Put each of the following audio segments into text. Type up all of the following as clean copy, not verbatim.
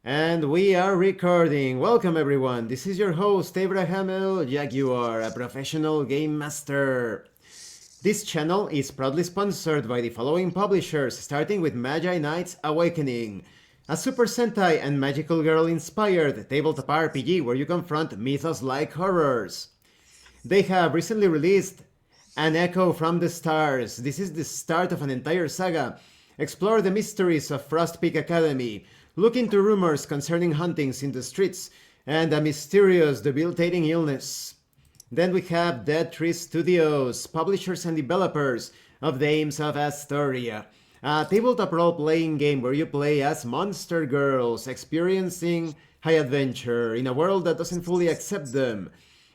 And we are recording. Welcome everyone. This is your host Abraham El Jaguar, a professional game master. This channel is proudly sponsored by the following publishers, starting with Magi-Knights Awakening, a Super Sentai and Magical Girl inspired tabletop RPG where you confront mythos-like horrors. They have recently released An Echo from the Stars. This is the start of an entire saga. Explore the mysteries of Frost Peak Academy. Look into rumors concerning hauntings in the streets and a mysterious debilitating illness. Then we have Dead Tree Studios, publishers and developers of Dames of Asstoria, a tabletop role-playing game where you play as monster girls experiencing high adventure in a world that doesn't fully accept them.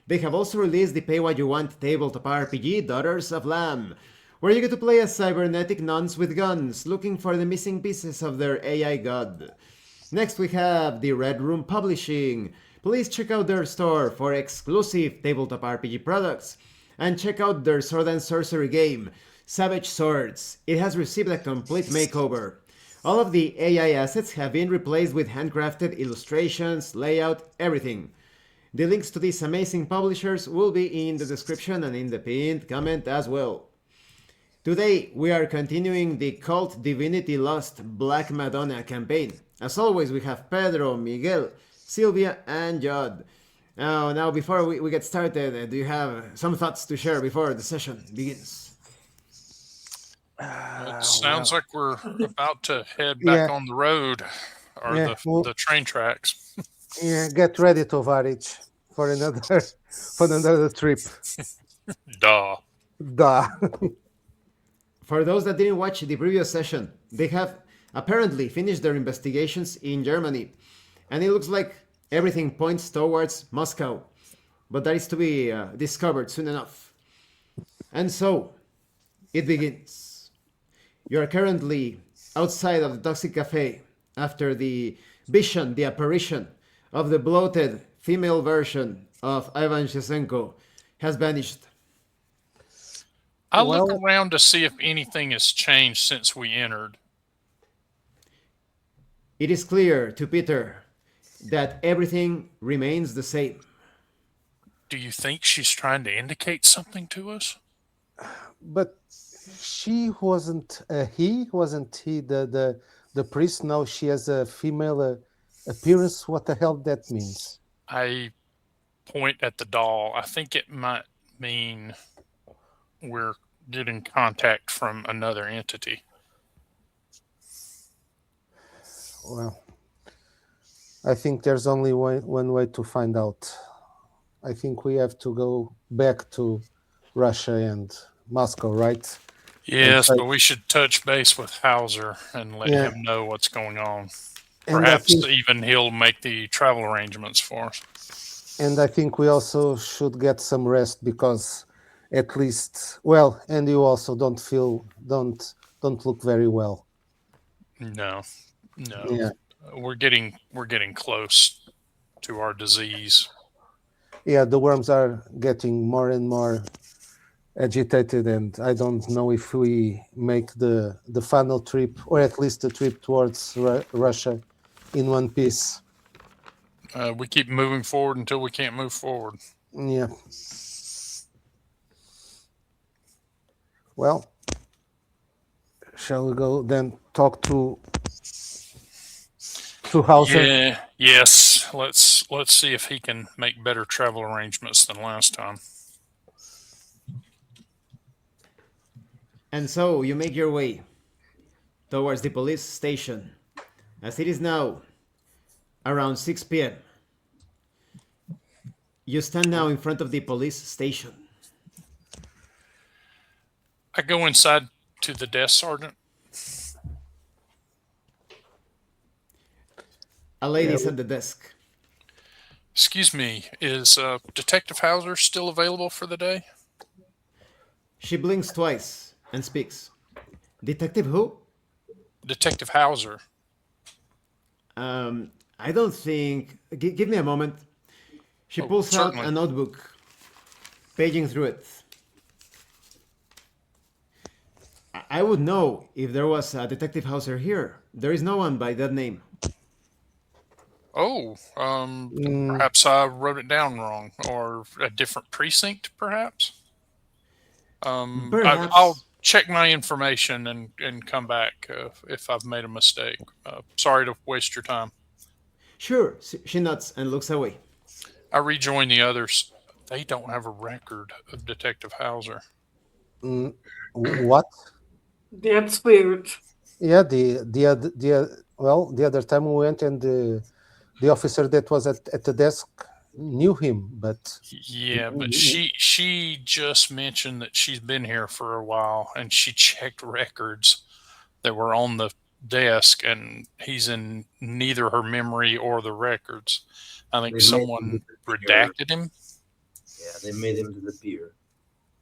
They have also released the Pay What You Want tabletop RPG Daughters of Lamb, where you get to play as cybernetic nuns with guns looking for the missing pieces of their AI god. Next we have the Red Room Publishing. Please check out their store for exclusive tabletop RPG products and check out their sword and sorcery game, Savage Swords. It has received a complete makeover. All of the AI assets have been replaced with handcrafted illustrations, layout, everything. The links to these amazing publishers will be in the description and in the pinned comment as well. Today we are continuing the KULT Divinity Lost Black Madonna campaign. As always, we have Pedro, Miguel, Sylvia, and Jod. Now before we get started, do you have some thoughts to share before the session begins? It sounds like we're about to head Yeah. back on the road or Yeah, well- the train tracks. Yeah, get ready to Varich for another trip. Duh. Duh. For those that didn't watch the previous session, they have apparently finished their investigations in Germany, and it looks like everything points towards Moscow, but that is to be discovered soon enough. And so, it begins. You are currently outside of the Toxic Cafe after the vision, the apparition of the bloated female version of Ivan Shesenko has vanished. I look Well- around to see if anything has changed since we entered. It is clear to Peter that everything remains the same. Do you think she's trying to indicate something to us? But she wasn't wasn't he the priest? Now she has a female appearance. What the hell that means? I point at the doll. I think it might mean we're getting contact from another entity. Well, I think there's only one way to find out. I think we have to go back to Russia and Moscow, right? Yes, so- but we should touch base with Hauser and let Yeah. him know what's going on. And I Perhaps think- even he'll make the travel arrangements for us. And I think we also should get some rest because at least, well, and you also don't look very well. No. Yeah. We're getting close to our disease. Yeah, the worms are getting more and more agitated, and I don't know if we make the final trip, or at least the trip towards Russia, in one piece. We keep moving forward until we can't move forward. Yeah. Well, shall we go then talk to Hauser? Yeah. Yes. Let's see if he can make better travel arrangements than last time. And so you make your way towards the police station, as it is now around 6 p.m. You stand now in front of the police station. I go inside to the desk sergeant. A lady is at the desk. Excuse me, is Detective Hauser still available for the day? She blinks twice and speaks. Detective who? Detective Hauser. I don't think... give me a moment. She Oh, pulls out certainly. a notebook, paging through it. I would know if there was a Detective Hauser here. There is no one by that name. Oh, Mm, perhaps I wrote it down wrong, or a different precinct, perhaps. I'll Perhaps. check my information and come back if I've made a mistake. Sorry to waste your time. Sure, she nods and looks away. I rejoin the others. They don't have a record of Detective Hauser. what? That's weird. Yeah, the other time we went and the officer that was at the desk knew him, but Yeah, but she just mentioned that she's been here for a while, and she checked records that were on the desk, and he's in neither her memory or the records. I think They made someone him disappear. redacted him. Yeah, they made him disappear.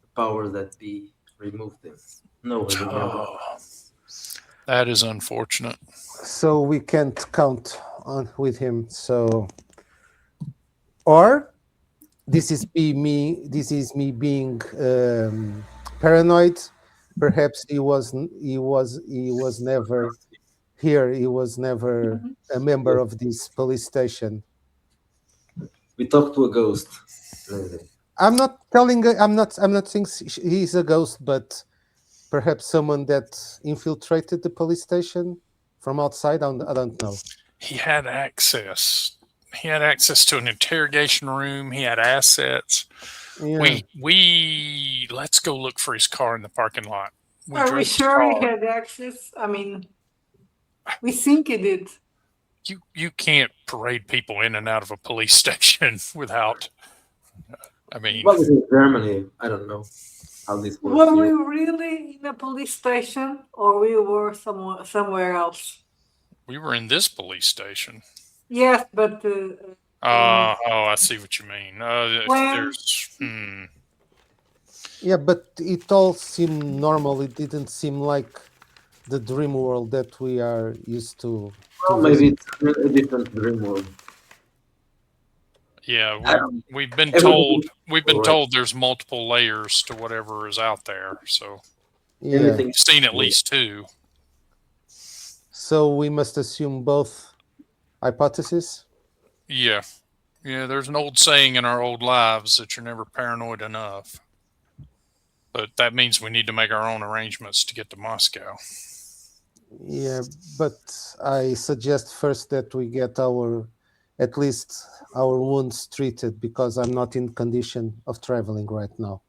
The powers that be removed him. No, I remember. Oh, that is unfortunate. so we can't count on with him. So, or this is me being paranoid. Perhaps he was never here. He was never a member of this police station. We talked to a ghost. Maybe. I'm not telling. I'm not saying he's a ghost, but perhaps someone that infiltrated the police station from outside. I don't know. He had access. He had access to an interrogation room. He had assets. Yeah. We let's go look for his car in the parking lot. Are drove we his sure he car. had access? I mean, we think he did. You can't parade people in and out of a police station without. I mean, Well, in Germany, I don't know how this works. Were we here. really in a police station, or we were somewhere else? we were in this police station. Yes, but I see what you mean. When- Yeah, but it all seemed normal. It didn't seem like the dream world that we are used to. Well, maybe it's a different dream world. Yeah, we've been Everything- told there's multiple layers to whatever is out there. So Yeah. Anything. we've seen at least two. So we must assume both hypotheses. Yeah. Yeah, there's an old saying in our old lives that you're never paranoid enough. But that means we need to make our own arrangements to get to Moscow. Yeah, but I suggest first that we get at least our wounds treated, because I'm not in condition of traveling right now.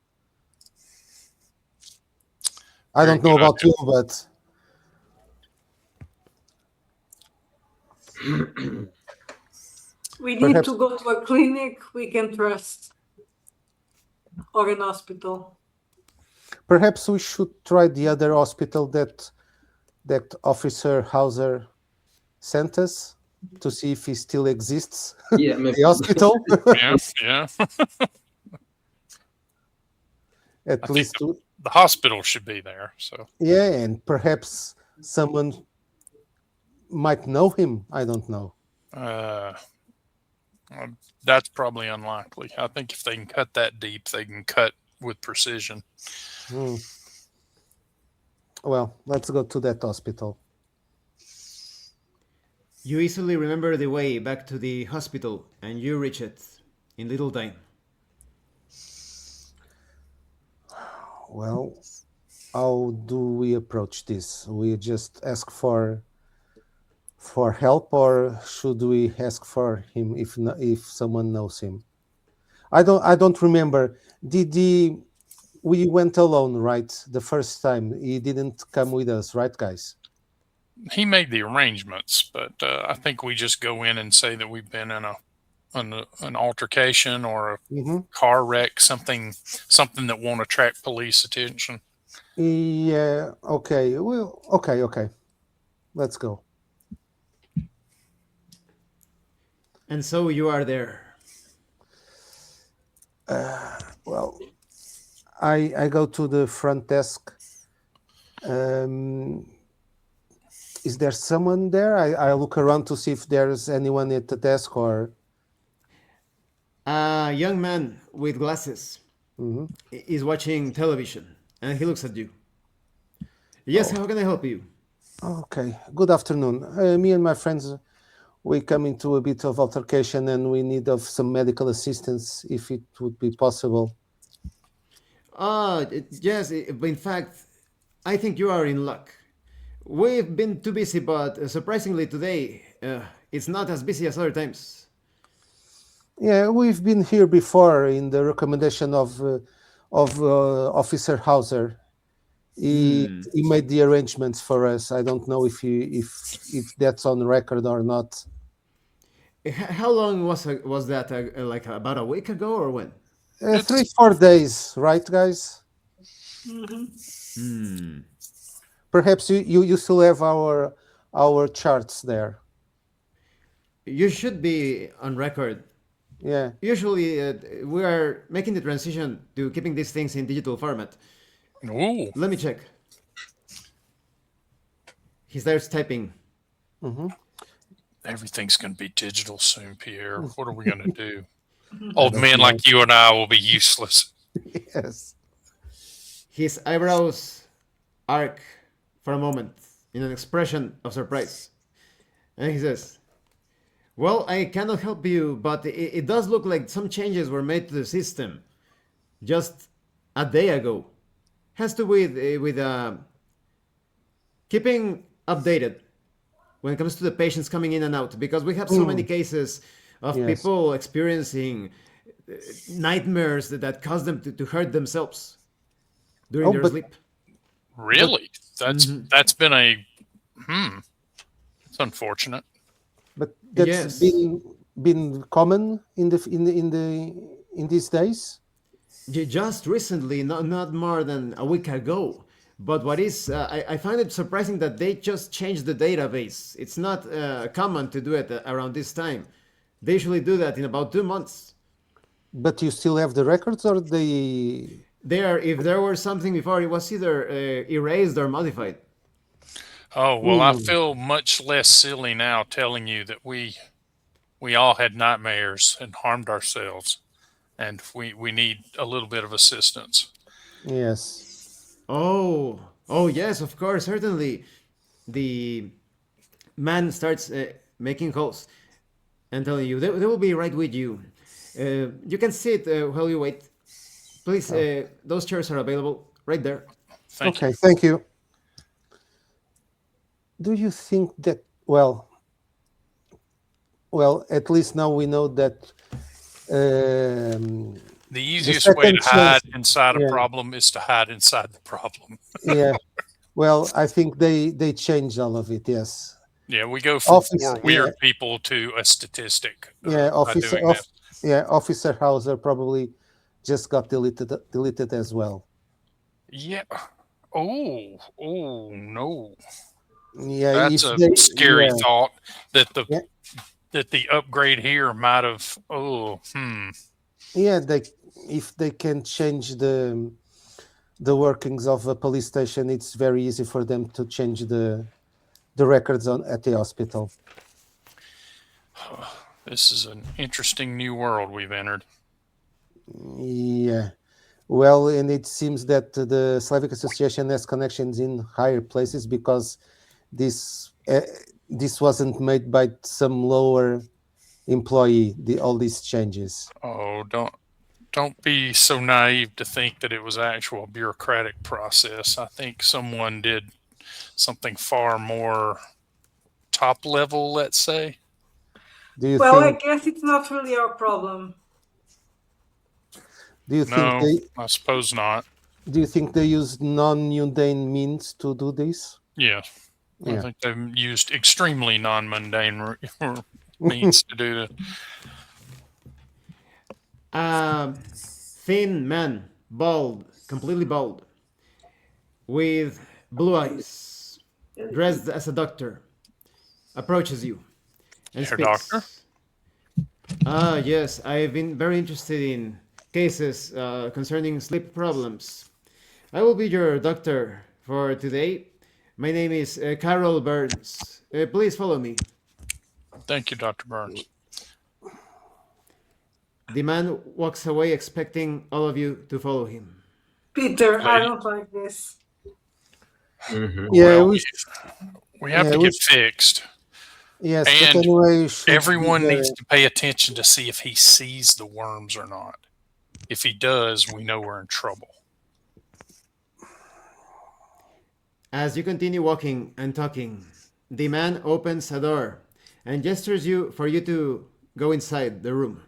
I Very don't know good about idea. you, but we need Perhaps- to go to a clinic we can trust, or an hospital. perhaps we should try the other hospital that Officer Hauser sent us to see if he still exists. Yeah, maybe. The hospital, Yeah, yeah. at I think least. The hospital should be there. So Yeah, and perhaps someone might know him. I don't know. that's probably unlikely. I think if they can cut that deep, they can cut with precision. Hmm. Well, let's go to that hospital. You easily remember the way back to the hospital, and you reach it in little time. Well, how do we approach this? We just ask for help, or should we ask for him if someone knows him? I don't remember. We went alone, right? The first time he didn't come with us, right, guys? He made the arrangements, but I think we just go in and say that we've been in an altercation or a Mm-hmm. car wreck, something that won't attract police attention. Yeah. Okay. Well. Okay. Let's go. And so you are there. Well, I go to the front desk. Is there someone there? I look around to see if there's anyone at the desk, or. A young man with glasses Mhm. is watching television, and he looks at you. Yes, how can I help you? Okay. Good afternoon. Me and my friends, we come into a bit of altercation and we need of some medical assistance if it would be possible. Yes, in fact, I think you are in luck. We've been too busy, but surprisingly today, it's not as busy as other times. Yeah, we've been here before in the recommendation of Officer Hauser. He made the arrangements for us. I don't know if that's on record or not. How long was that? Like about a week ago or when? 3-4 days, right, guys? Perhaps you still have our charts there. You should be on record. Yeah. Usually, we are making the transition to keeping these things in digital format. Ooh. Let me check. He starts typing. Everything's going to be digital soon, Pierre. What are we going to do? Old men like you and I will be useless. Yes. His eyebrows arc for a moment in an expression of surprise. And he says, well, I cannot help you, but it does look like some changes were made to the system just a day ago. Has to do with keeping updated when it comes to the patients coming in and out, because we have so many cases of people experiencing nightmares that cause them to hurt themselves during their sleep. Really? That's been a It's unfortunate. But that's been common in these days. Just recently, not more than a week ago. But what is, I find it surprising that they just changed the database. It's not common to do it around this time. They usually do that in about 2 months. But you still have the records, or they? If there were something before, it was either erased or modified. Oh, well, I feel much less silly now telling you that we all had nightmares and harmed ourselves, and we need a little bit of assistance. Yes. Oh, yes, of course, certainly. The man starts making calls and telling you they will be right with you. You can sit while you wait. Please, those chairs are available right there. Thank you. Thank you. Do you think that, well, at least now we know that the easiest way to hide inside a problem is to hide inside the problem. Yeah. Well, I think they changed all of it. Yes. Yeah, we go from 4 weird people to a statistic. Yeah, Officer Hauser probably just got deleted as well. Yeah. Oh no. Yeah, that's a scary thought that the upgrade here might have. Yeah, if they can change the workings of a police station, it's very easy for them to change the records at the hospital. This is an interesting new world we've entered. Yeah. Well, and it seems that the Slavic Association has connections in higher places because this wasn't made by some lower employee. All these changes. Oh, don't be so naive to think that it was actual bureaucratic process. I think someone did something far more top level, let's say. I guess it's not really our problem. Do you think I suppose not. Do you think they used non-mundane means to do this? Yeah. I think they've used extremely non-mundane means to do that. Thin man, bald, completely bald, with blue eyes, dressed as a doctor, approaches you and speaks. Doctor? Yes, I've been very interested in cases concerning sleep problems. I will be your doctor for today. My name is Carol Burns. Please follow me. Thank you, Dr. Burns. The man walks away expecting all of you to follow him. Peter, I don't like this. Yeah, well, we have to get fixed. Yes, but And anyway, you should be everyone needs very... to pay attention to see if he sees the worms or not. If he does, we know we're in trouble. As you continue walking and talking, the man opens a door and gestures you for you to go inside the room.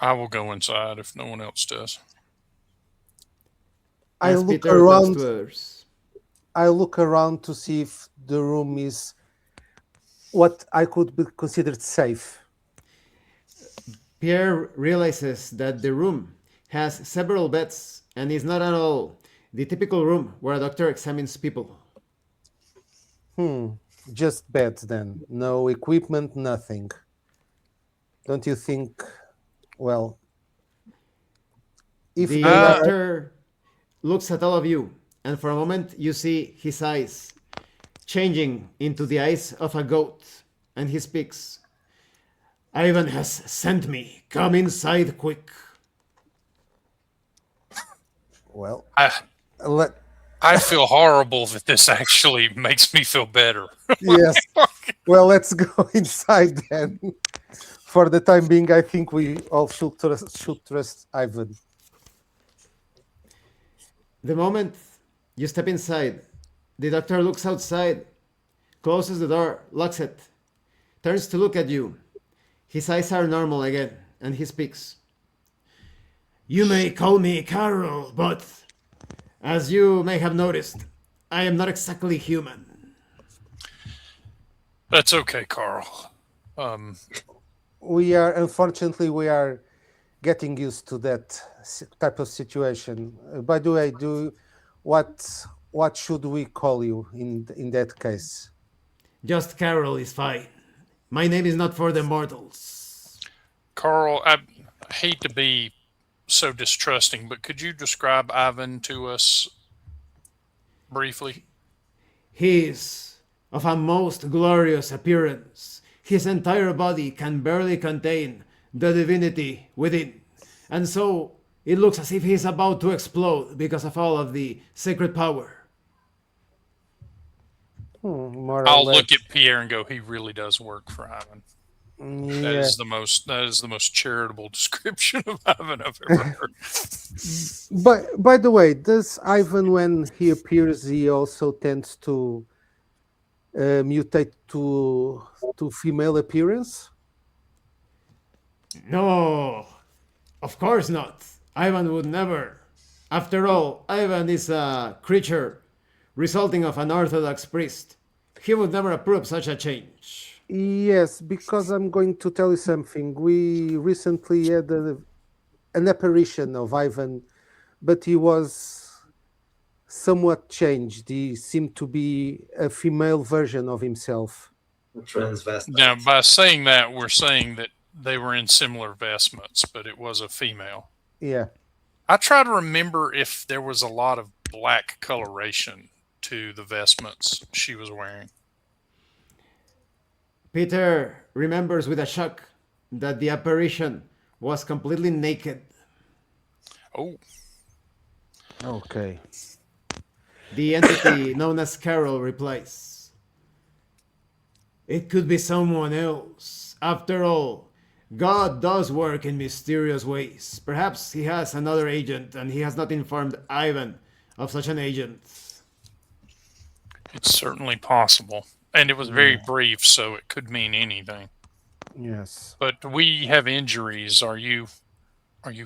I will go inside if no one else does. I As look Peter talks around. to others. I look around to see if the room is what I could be considered safe. Pierre realizes that the room has several beds and is not at all the typical room where a doctor examines people. Just beds then. No equipment, nothing. Don't you think, well, if The they are... doctor looks at all of you, and for a moment you see his eyes changing into the eyes of a goat, and he speaks. Ivan has sent me. Come inside quick. Well, I let... I feel horrible that this actually makes me feel better. Yes. Well, let's go inside then. For the time being, I think we all should trust Ivan. The moment you step inside, the doctor looks outside, closes the door, locks it, turns to look at you. His eyes are normal again, and he speaks. You may call me Carol, but as you may have noticed, I am not exactly human. That's okay, Carl. Unfortunately, we are getting used to that type of situation. By the way, what should we call you in that case? Just Carol is fine. My name is not for the mortals. Carl, I hate to be so distrusting, but could you describe Ivan to us briefly? He is of a most glorious appearance. His entire body can barely contain the divinity within, and so it looks as if he is about to explode because of all of the sacred power. More or I'll less. look at Pierre and go, he really does work for Ivan. That Yeah. is the most charitable description of Ivan I've ever heard. But by the way, does Ivan, when he appears, he also tends to mutate to female appearance? No, of course not. Ivan would never. After all, Ivan is a creature resulting of an Orthodox priest. He would never approve such a change. Yes, because I'm going to tell you something. We recently had an apparition of Ivan, but he was somewhat changed. He seemed to be a female version of himself. Transvestite. Now, by saying that, we're saying that they were in similar vestments, but it was a female. Yeah. I try to remember if there was a lot of black coloration to the vestments she was wearing. Peter remembers with a shock that the apparition was completely naked. Oh, Okay. The entity known as Carol replies, It could be someone else. After all, God does work in mysterious ways. Perhaps he has another agent and he has not informed Ivan of such an agent. it's certainly possible. And it was very brief, so it could mean anything. Yes. But we have injuries. Are you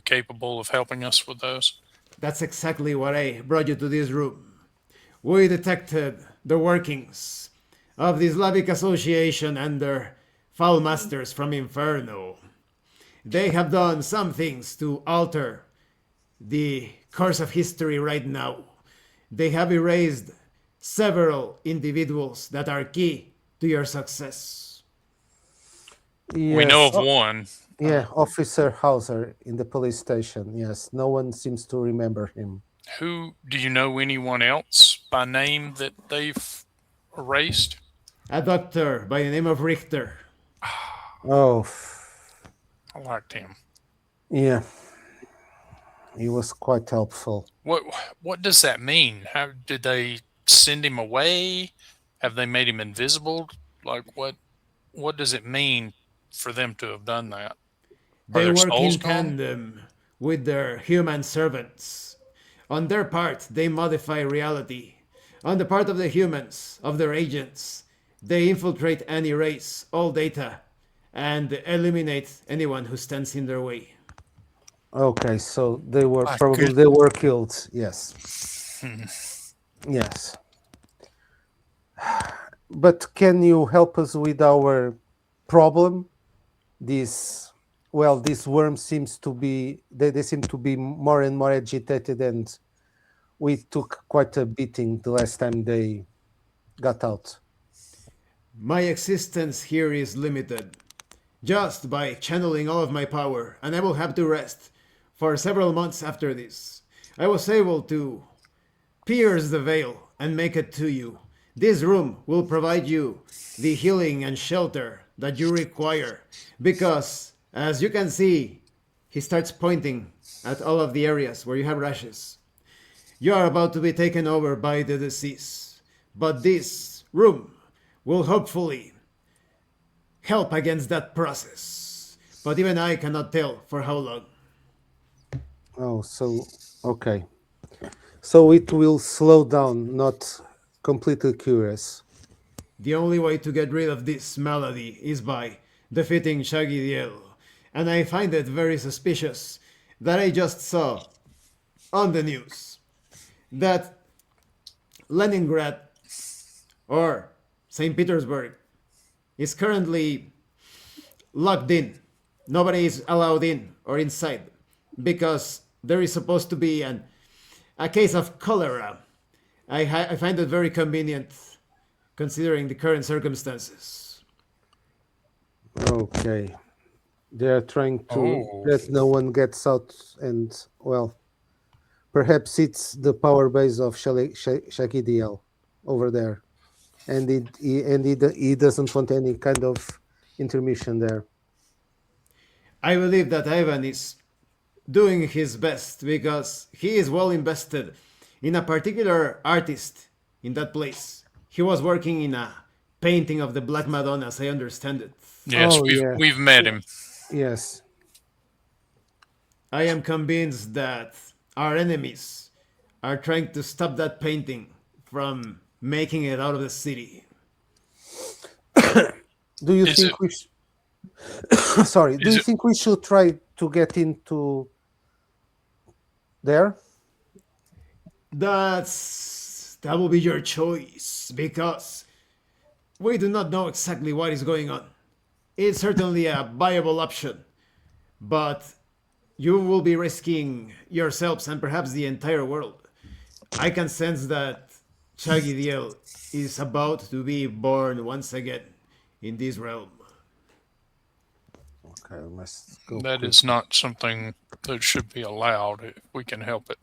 capable of helping us with those? That's exactly what I brought you to this room. We detected the workings of the Slavic Association and their foul masters from Inferno. They have done some things to alter the course of history right now. They have erased several individuals that are key to your success. We know of Yes. one. Yeah, Officer Hauser in the police station. Yes, no one seems to remember him. Who do you know anyone else by name that they've erased? A doctor by the name of Richter. Oh, I liked him. yeah. He was quite helpful. What does that mean? How did they send him away? Have they made him invisible? Like what does it mean for them to have done that? Are They their work souls in gone? tandem with their human servants. On their part, they modify reality. On the part of the humans, of their agents, they infiltrate any race, all data, and eliminate anyone who stands in their way. Okay, so they were My probably good. they were killed. Yes, Hmm. yes. But can you help us with our problem? This well, this worm seems to be they seem to be more and more agitated, and we took quite a beating the last time they got out. My existence here is limited. Just by channeling all of my power, and I will have to rest for several months after this. I was able to pierce the veil and make it to you. This room will provide you the healing and shelter that you require because, as you can see, he starts pointing at all of the areas where you have rashes. You are about to be taken over by the disease, but this room will hopefully help against that process. But even I cannot tell for how long. Oh, so okay. So it will slow down, not completely cure us. The only way to get rid of this malady is by defeating Shaggy Diel, and I find it very suspicious that I just saw on the news that Leningrad or St. Petersburg is currently locked in. Nobody is allowed in or inside because there is supposed to be a case of cholera. I find it very convenient considering the current circumstances. Okay. They are trying to Oh, that no one gets out, and well, perhaps it's the power base of Shakidiel over there, and he doesn't want any kind of intermission there. I believe that Ivan is doing his best because he is well invested in a particular artist in that place. He was working in a painting of the Black Madonna, as I understand it. yes, Oh yeah, we've met him. yes, I am convinced that our enemies are trying to stop that painting from making it out of the city. do you Is it think we sorry, do is you it think we should try to get into there? That will be your choice because we do not know exactly what is going on. It's certainly a viable option, but you will be risking yourselves and perhaps the entire world. I can sense that Chagidiel is about to be born once again in this realm. Okay, we must go that quick. is not something that should be allowed if we can help it.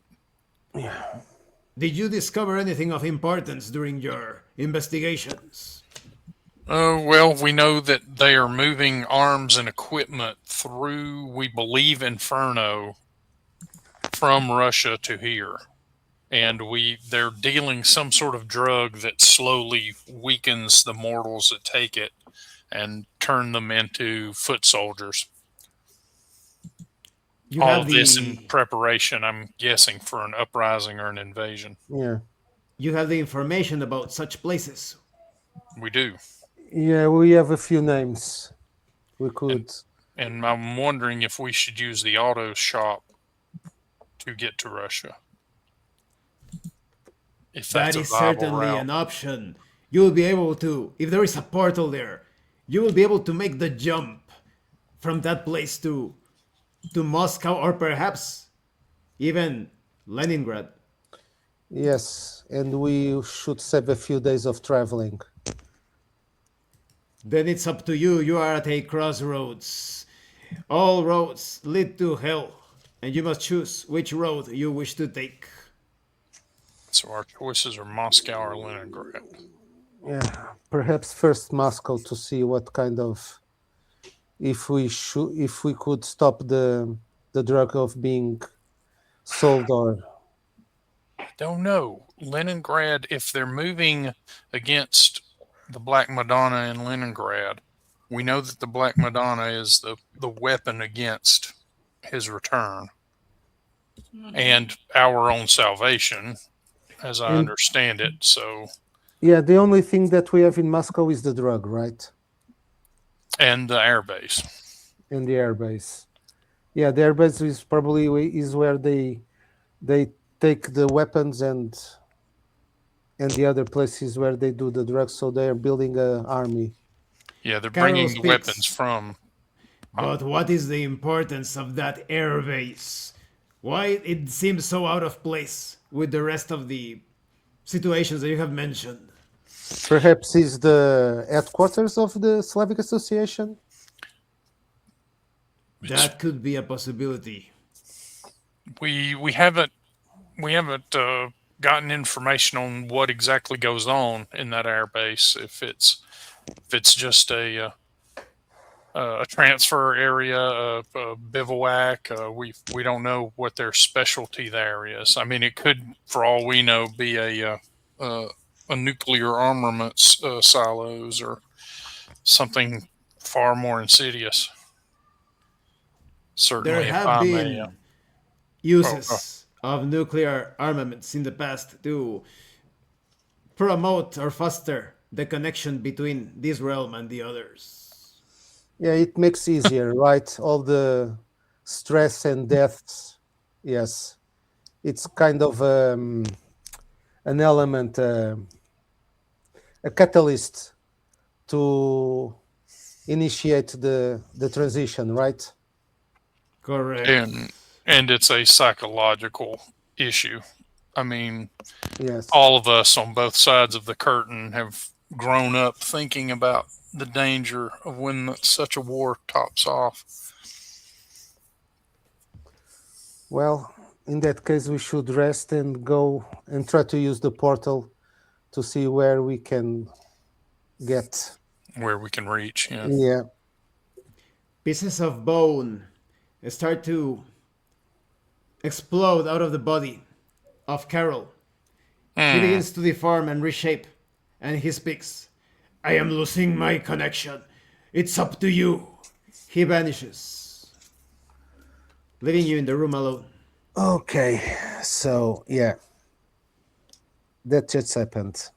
Did you discover anything of importance during your investigations? Well, we know that they are moving arms and equipment through, we believe, Inferno from Russia to here. And they're dealing some sort of drug that slowly weakens the mortals that take it and turn them into foot soldiers. You All have of this in the preparation, I'm guessing, for an uprising or an invasion. Yeah, you have the information about such places. We do. yeah, we have a few names. We And could. and I'm wondering if we should use the auto shop to get to Russia. If That that's a is viable certainly route. an option. You will be able to, if there is a portal there, you will be able to make the jump from that place to Moscow or perhaps even Leningrad. Yes, and we should save a few days of traveling. Then it's up to you. You are at a crossroads. All roads lead to hell, and you must choose which road you wish to take. So our choices are Moscow or Leningrad. Yeah, perhaps first Moscow to see what kind of if we could stop the drug of being sold or Don't know. Leningrad, if they're moving against the Black Madonna in Leningrad. We know that the Black Madonna is the weapon against his return and our own salvation, as I And understand it. So, yeah, the only thing that we have in Moscow is the drug, right? and the airbase. And the airbase. Yeah, the airbase is probably is where they take the weapons, and the other places where they do the drugs. So they are building an army. Yeah, they're Carol bringing the weapons speaks. from. But what is the importance of that airbase? Why it seems so out of place with the rest of the situations that you have mentioned? Perhaps is the headquarters of the Slavic Association. That could be a possibility. We haven't gotten information on what exactly goes on in that airbase. If it's just a transfer area, a bivouac. We don't know what their specialty there is. I mean, it could, for all we know, be a nuclear armaments silos or something far more insidious. Certainly, There if have I may. been uses of nuclear armaments in the past to promote or foster the connection between this realm and the others. Yeah, it makes easier, right? All the stress and deaths. Yes, it's kind of an element, a catalyst to initiate the transition, right? Correct. And it's a psychological issue. I mean, Yes. all of us on both sides of the curtain have grown up thinking about the danger of when such a war tops off. Well, in that case, we should rest and go and try to use the portal to see where we can get. Where we can reach. Yeah. Yeah. Pieces of bone start to explode out of the body of Carol. He begins to deform and reshape, and he speaks. I am losing my connection. It's up to you. He vanishes, leaving you in the room alone. Okay. So, yeah. That just happened.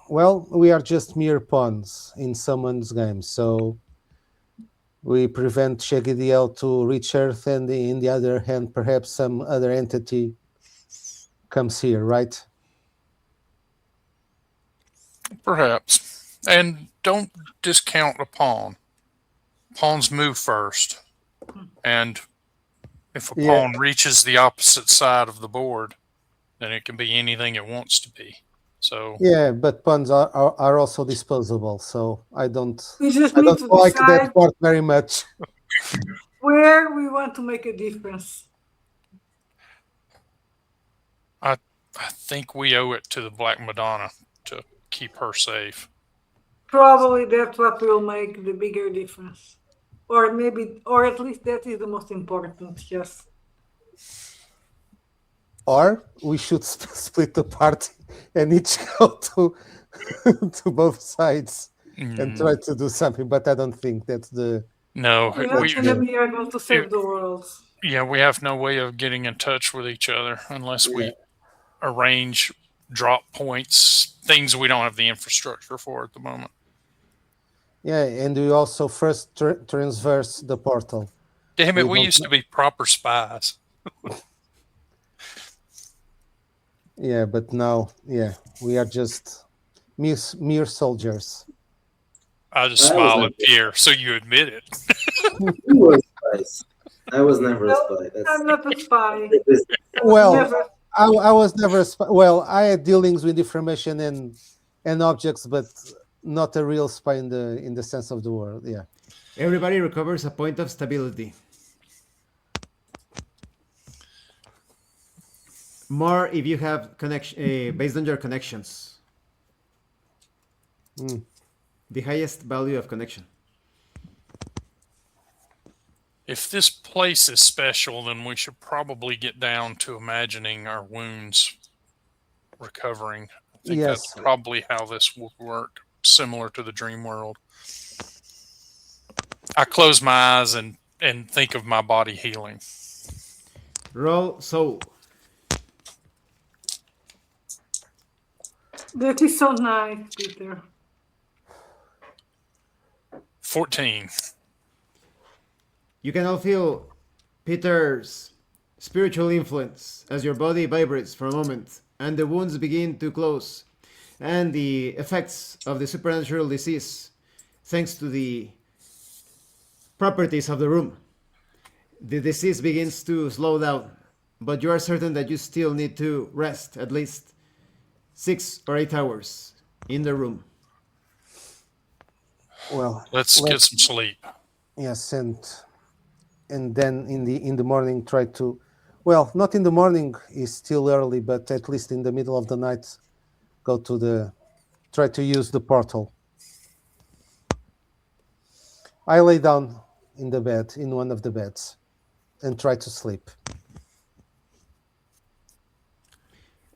Well, we are just mere pawns in someone's game, so we prevent Shaggy to reach Earth, and in the other hand, perhaps some other entity comes here, right? Perhaps. And don't discount a pawn. Pawns move first. And if a pawn reaches the opposite side of the board, then it can be anything it wants to be. So Yeah, but pawns are also disposable, so I don't We just need to like that decide part very much. where we want to make a difference. I think we owe it to the Black Madonna to keep her safe. Probably that's what will make the bigger difference. Or maybe, or at least that is the most important, yes. Or we should split the party and each go to to both sides and try to do something. But I don't think that's the. No, We're not going to be able to save the world. Yeah, we have no way of getting in touch with each other unless we arrange drop points, things we don't have the infrastructure for at the moment. Yeah, and we also first transverse the portal. Damn it, we used to be proper spies. Yeah, but now, we are just mere soldiers. I just smile at Pierre, so you admit it. You were spies. I was never a No, spy. I'm not a spy. Well, Never. I was never a spy. Well, I had dealings with information and objects, but not a real spy in the sense of the word. Yeah. Everybody recovers a point of stability. More if you have connection based on your connections. The highest value of connection. If this place is special, then we should probably get down to imagining our wounds recovering. think that's Yes, probably how this would work, similar to the dream world. I close my eyes and think of my body healing. Roll soul. That is so nice, Peter. 14. You can all feel Peter's spiritual influence as your body vibrates for a moment and the wounds begin to close, and the effects of the supernatural disease, thanks to the properties of the room. The disease begins to slow down, but you are certain that you still need to rest at least 6 or 8 hours in the room. well, Let's get some sleep. yes, and then in the morning try to, well, not in the morning, is still early, but at least in the middle of the night, try to use the portal. I lay down in the bed, in one of the beds, and try to sleep.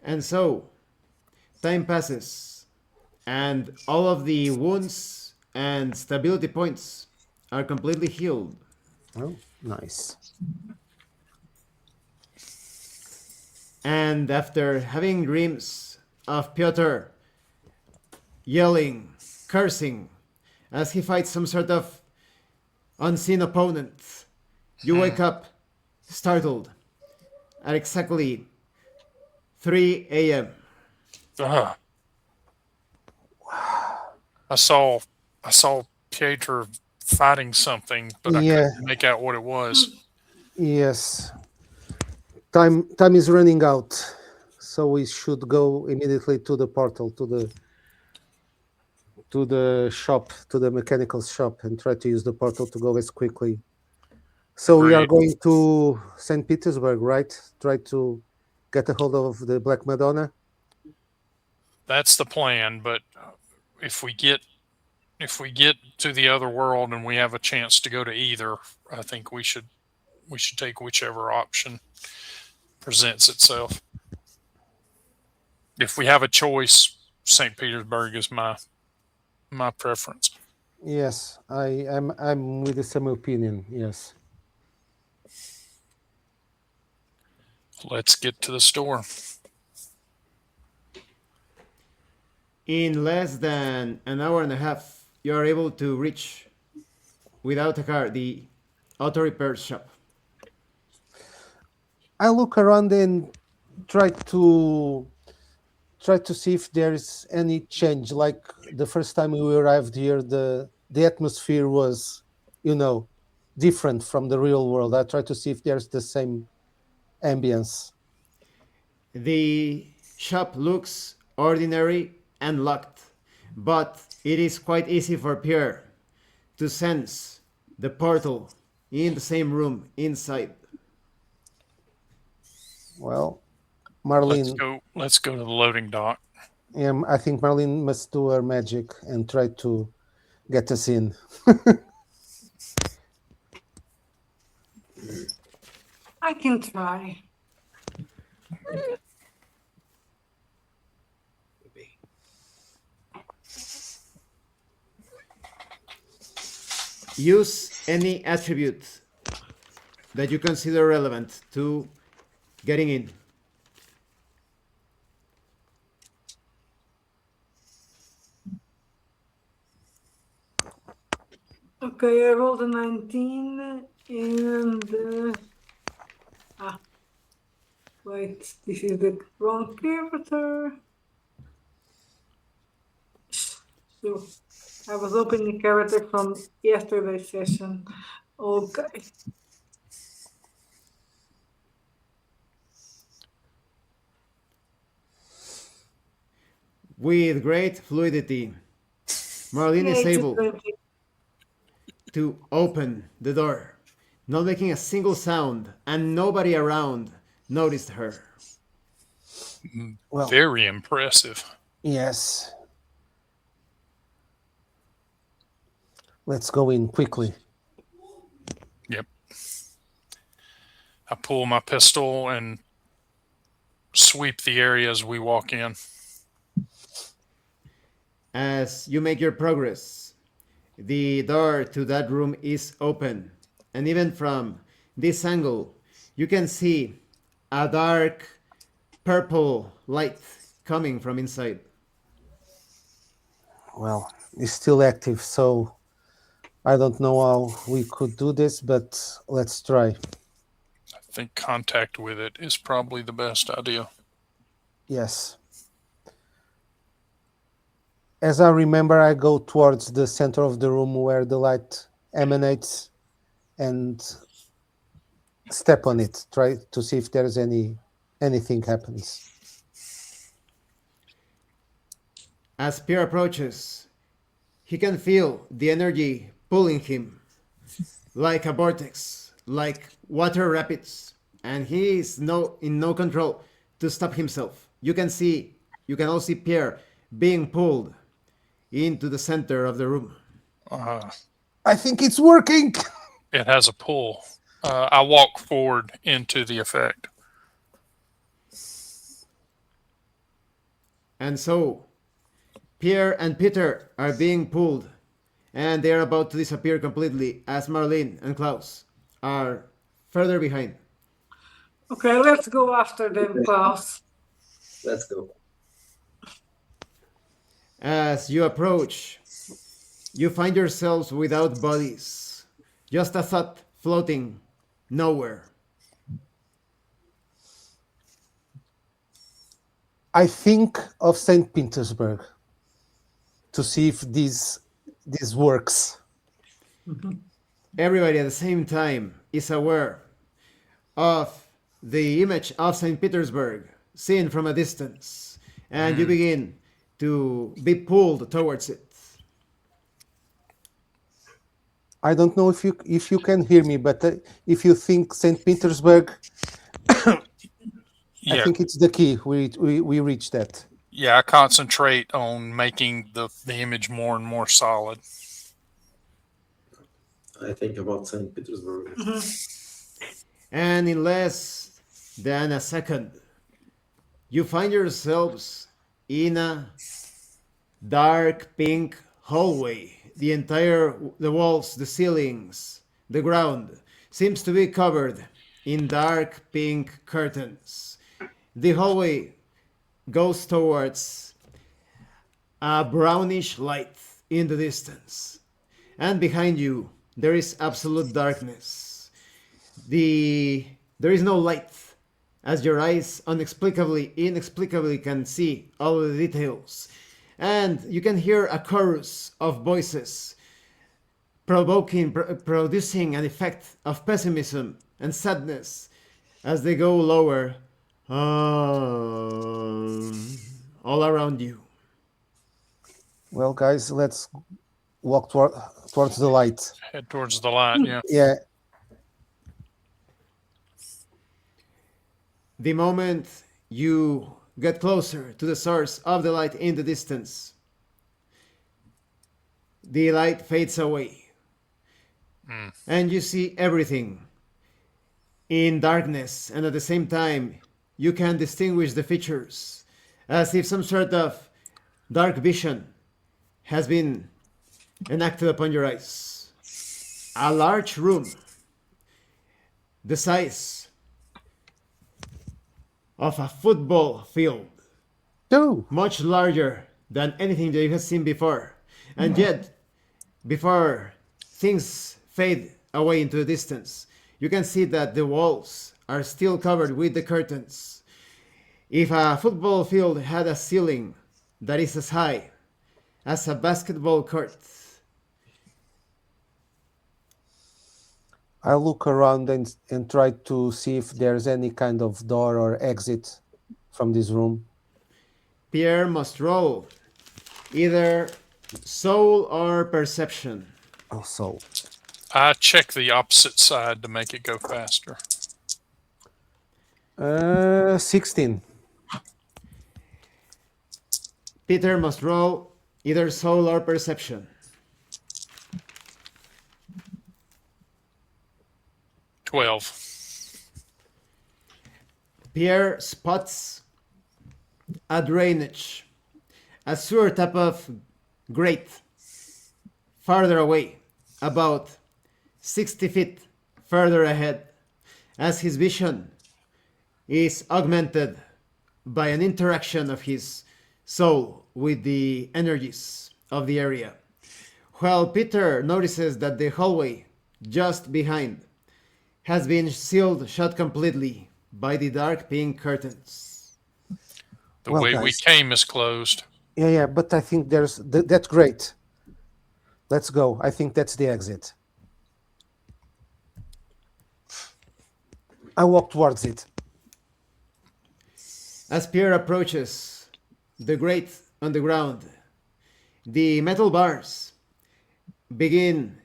And so, time passes, and all of the wounds and stability points are completely healed. Oh, nice. And after having dreams of Piotr yelling, cursing, as he fights some sort of unseen opponent, you wake up startled at exactly 3 a.m. Ugh. I saw Pietro fighting something, but I Yeah. couldn't make out what it was. Yes. Time is running out, so we should go immediately to the portal, to the shop, to the mechanical shop, and try to use the portal to go as quickly. So we are Agreed. going to St. Petersburg, right? Try to get a hold of the Black Madonna. That's the plan, but if we get to the other world and we have a chance to go to either, I think we should take whichever option presents itself. If we have a choice, St. Petersburg is my preference. Yes, I'm with the same opinion. Yes. Let's get to the store. In less than an hour and a half, you are able to reach, without a car, the auto repair shop. I look around and try to see if there is any change. Like the first time we arrived here, the atmosphere was, different from the real world. I try to see if there's the same ambience. The shop looks ordinary and locked, but it is quite easy for Pierre to sense the portal in the same room inside. Well, Let's Marlene, go to the loading dock. I think Marlene must do her magic and try to get us in. I can try. Use any attribute that you consider relevant to getting in. Okay, I rolled a 19 and wait, this is the wrong character. So I was opening the character from yesterday's session. Okay. With great fluidity, Marlene Yeah, is it's a able 20. to open the door, not making a single sound, and nobody around noticed her. Well, Very impressive. yes. Let's go in quickly. Yep. I pull my pistol and sweep the area as we walk in. As you make your progress, the door to that room is open, and even from this angle, you can see a dark purple light coming from inside. Well, it's still active, so I don't know how we could do this, but let's try. I think contact with it is probably the best idea. Yes. As I remember, I go towards the center of the room where the light emanates and step on it, try to see if there's anything happens. As Pierre approaches, he can feel the energy pulling him like a vortex, like water rapids, and he is in no control to stop himself. You can all see Pierre being pulled into the center of the room. I think it's working. It has a pull. I walk forward into the effect. And so, Pierre and Peter are being pulled, and they are about to disappear completely as Marlene and Klaus are further behind. Okay, let's go after them, Klaus. Let's go. As you approach, you find yourselves without bodies, just a thought floating nowhere. I think of St. Petersburg to see if this works. Everybody at the same time is aware of the image of St. Petersburg seen from a distance, and you begin to be pulled towards it. I don't know if you can hear me, but if you think St. Petersburg, Yeah. I think it's the key. We reached that. Yeah, I concentrate on making the image more and more solid. I think about St. Petersburg. And in less than a second, you find yourselves in a dark pink hallway. The walls, the ceilings, the ground seems to be covered in dark pink curtains. The hallway goes towards a brownish light in the distance. And behind you, there is absolute darkness. There is no light, as your eyes inexplicably can see all of the details. And you can hear a chorus of voices producing an effect of pessimism and sadness as they go lower all around you. Well, guys, let's walk towards the light. Head towards the light, yeah. Yeah. The moment you get closer to the source of the light in the distance, the light fades away. And you see everything in darkness, and at the same time, you can distinguish the features as if some sort of dark vision has been enacted upon your eyes. A large room, the size of a football field, much larger than anything that you have seen before. And yet, before things fade away into the distance, you can see that the walls are still covered with the curtains. If a football field had a ceiling that is as high as a basketball court, I look around and try to see if there's any kind of door or exit from this room. Pierre must roll either soul or perception. Oh, soul. I check the opposite side to make it go faster. 16. Peter must roll either soul or perception. 12. Pierre spots a drainage, a sewer type of grate farther away, about 60 feet further ahead, as his vision is augmented by an interaction of his soul with the energies of the area. While Peter notices that the hallway just behind has been sealed shut completely by the dark pink curtains. The Well, way we guys. came is closed. Yeah, but I think that's great. Let's go. I think that's the exit. I walk towards it. As Pierre approaches the grate on the ground, the metal bars begin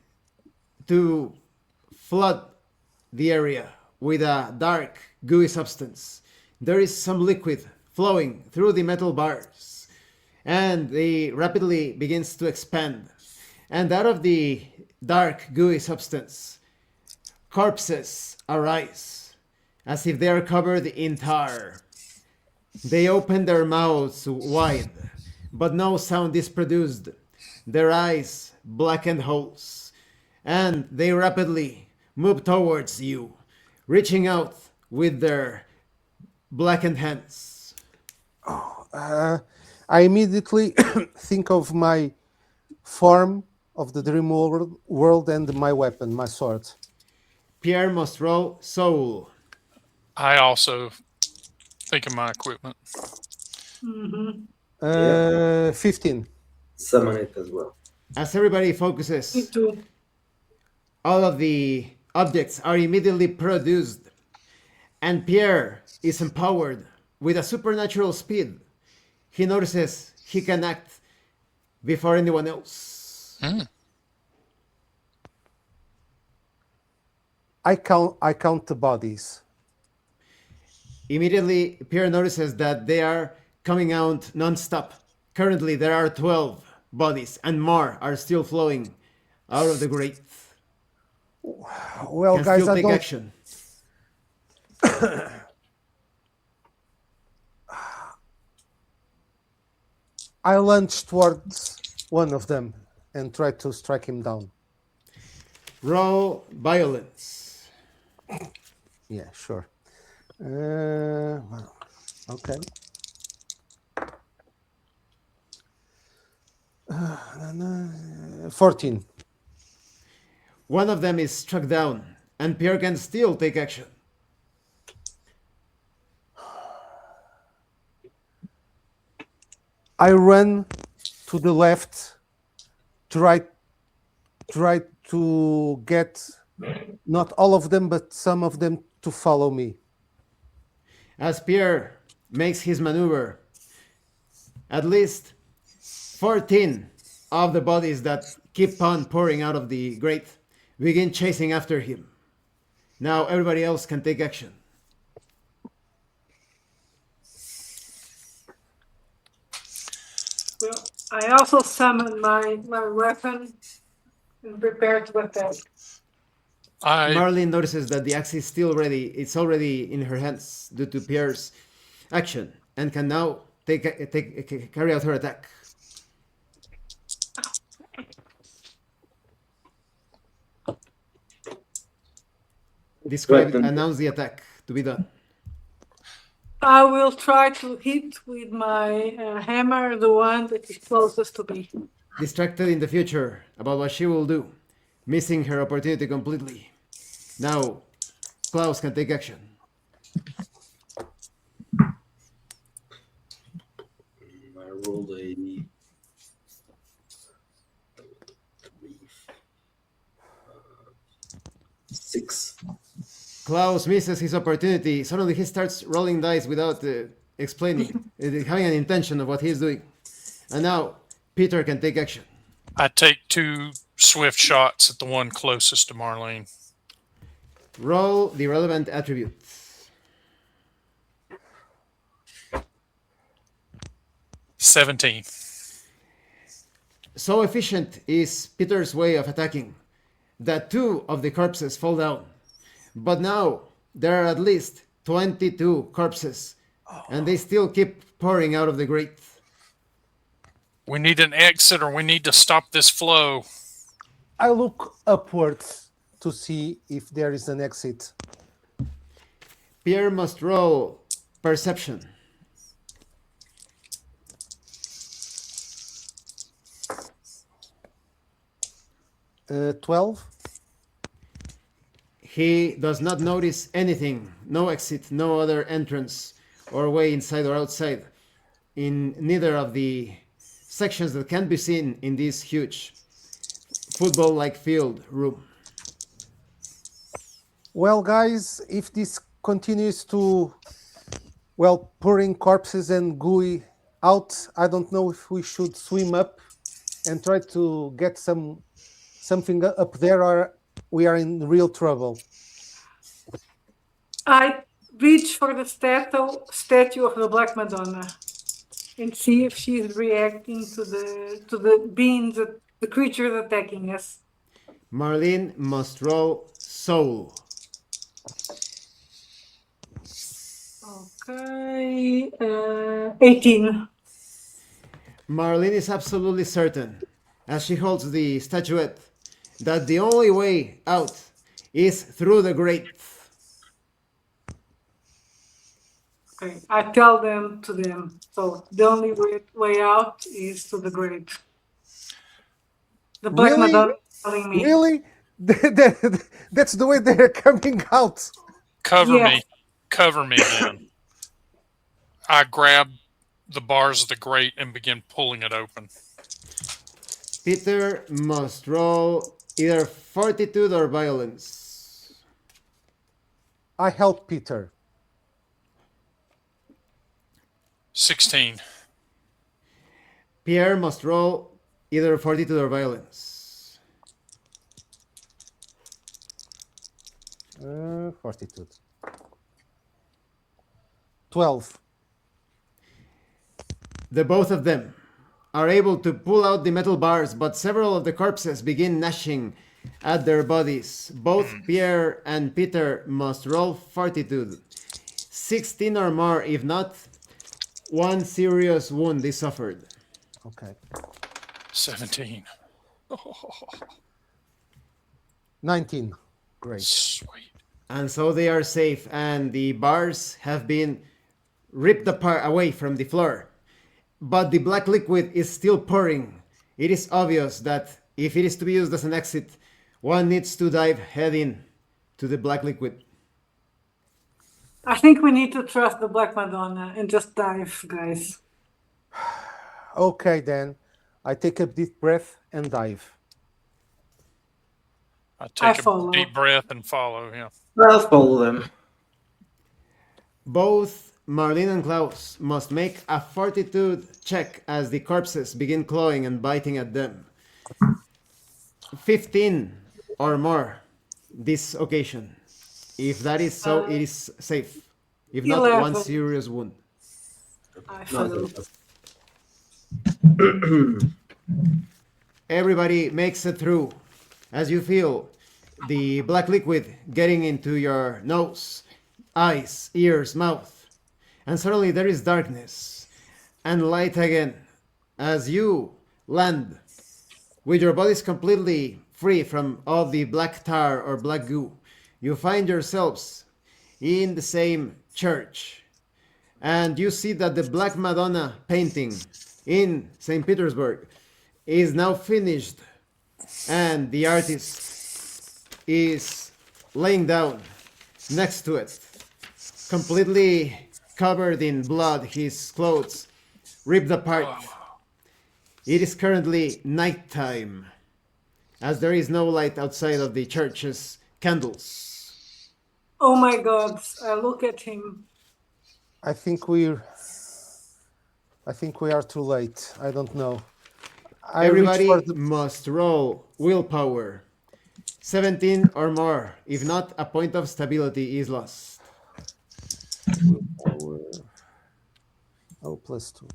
to flood the area with a dark, gooey substance. There is some liquid flowing through the metal bars, and they rapidly begins to expand. And out of the dark, gooey substance, corpses arise, as if they are covered in tar. They open their mouths wide, but no sound is produced. Their eyes blackened holes, and they rapidly move towards you, reaching out with their blackened hands. I immediately think of my form of the dream world and my weapon, my sword. Pierre must roll soul. I also think of my equipment. 15. Summon it as well. As everybody Me focuses, too. all of the objects are immediately produced, and Pierre is empowered with a supernatural speed. He notices he can act before anyone else. I count the bodies. Immediately, Pierre notices that they are coming out non-stop. Currently, there are 12 bodies, and more are still flowing out of the grate. Well, Can guys, still I take don't. action. I lunge towards one of them and try to strike him down. Roll violence. Yeah, sure. Well, okay. 14. One of them is struck down, and Pierre can still take action. I run to the left, try to get not all of them, but some of them to follow me. As Pierre makes his maneuver, at least 14 of the bodies that keep on pouring out of the grate begin chasing after him. Now everybody else can take action. Well, I also summon my weapon and prepare to attack. Marlene notices that the axe is still ready. It's already in her hands due to Pierre's action, and can now carry out her attack. Announce the attack to be done. I will try to hit with my hammer the one that is closest to me. Distracted in the future about what she will do, missing her opportunity completely. Now, Klaus can take action. I rolled a 6. Klaus misses his opportunity. Suddenly he starts rolling dice without explaining, having an intention of what he's doing. And now, Peter can take action. I take 2 swift shots at the one closest to Marlene. Roll the relevant attribute. $17. So efficient is Peter's way of attacking that 2 of the corpses fall down. But now there are at least 22 corpses, and they still keep pouring out of the grate. We need an exit or we need to stop this flow. I look upwards to see if there is an exit. Pierre must roll perception. Uh, 12. He does not notice anything, no exit, no other entrance or way inside or outside in neither of the sections that can be seen in this huge football-like field room. Well, guys, if this continues to, well, pouring corpses and gooey out, I don't know if we should swim up and try to get something up there, or we are in real trouble. I reach for the statue of the Black Madonna and see if she's reacting to the beings, the creatures attacking us. Marlene must roll soul. Okay, 18. Marlene is absolutely certain, as she holds the statuette, that the only way out is through the grate. Okay, I tell them to them. So the only way out is to the grave. The Black Really? Madonna is telling me. Really? That's the way they're coming out. Cover me then. I grab the bars of the grate and begin pulling it open. Peter must roll either fortitude or violence. I help Peter. 16. Pierre must roll either fortitude or violence. Fortitude. 12. The both of them are able to pull out the metal bars, but several of the corpses begin gnashing at their bodies. Both Pierre and Peter must roll fortitude. 16 or more, if not, one serious wound is suffered. Okay. 17. 19. Great. Sweet. And so they are safe, and the bars have been ripped apart away from the floor. But the black liquid is still pouring. It is obvious that if it is to be used as an exit, one needs to dive head in to the black liquid. I think we need to trust the Black Madonna and just dive, guys. Okay, then. I take a deep breath and dive. I I take a follow. deep breath and follow him. I'll follow them. Both Marlene and Klaus must make a fortitude check as the corpses begin clawing and biting at them. 15 or more this occasion. If that is so, it is safe. If not, 11. one serious wound. I Not follow. Everybody makes it through as you feel the black liquid getting into your nose, eyes, ears, mouth. And suddenly there is darkness and light again as you land with your bodies completely free from all the black tar or black goo. You find yourselves in the same church, and you see that the Black Madonna painting in St. Petersburg is now finished, and the artist is laying down next to it, completely covered in blood, his clothes ripped apart. It is currently nighttime, as there is no light outside of the church's candles. Oh my God! I look at him. I think we are too late. I don't know. I reach Everybody for the must roll willpower. 17 or more. If not, a point of stability is lost. power. Oh, +2.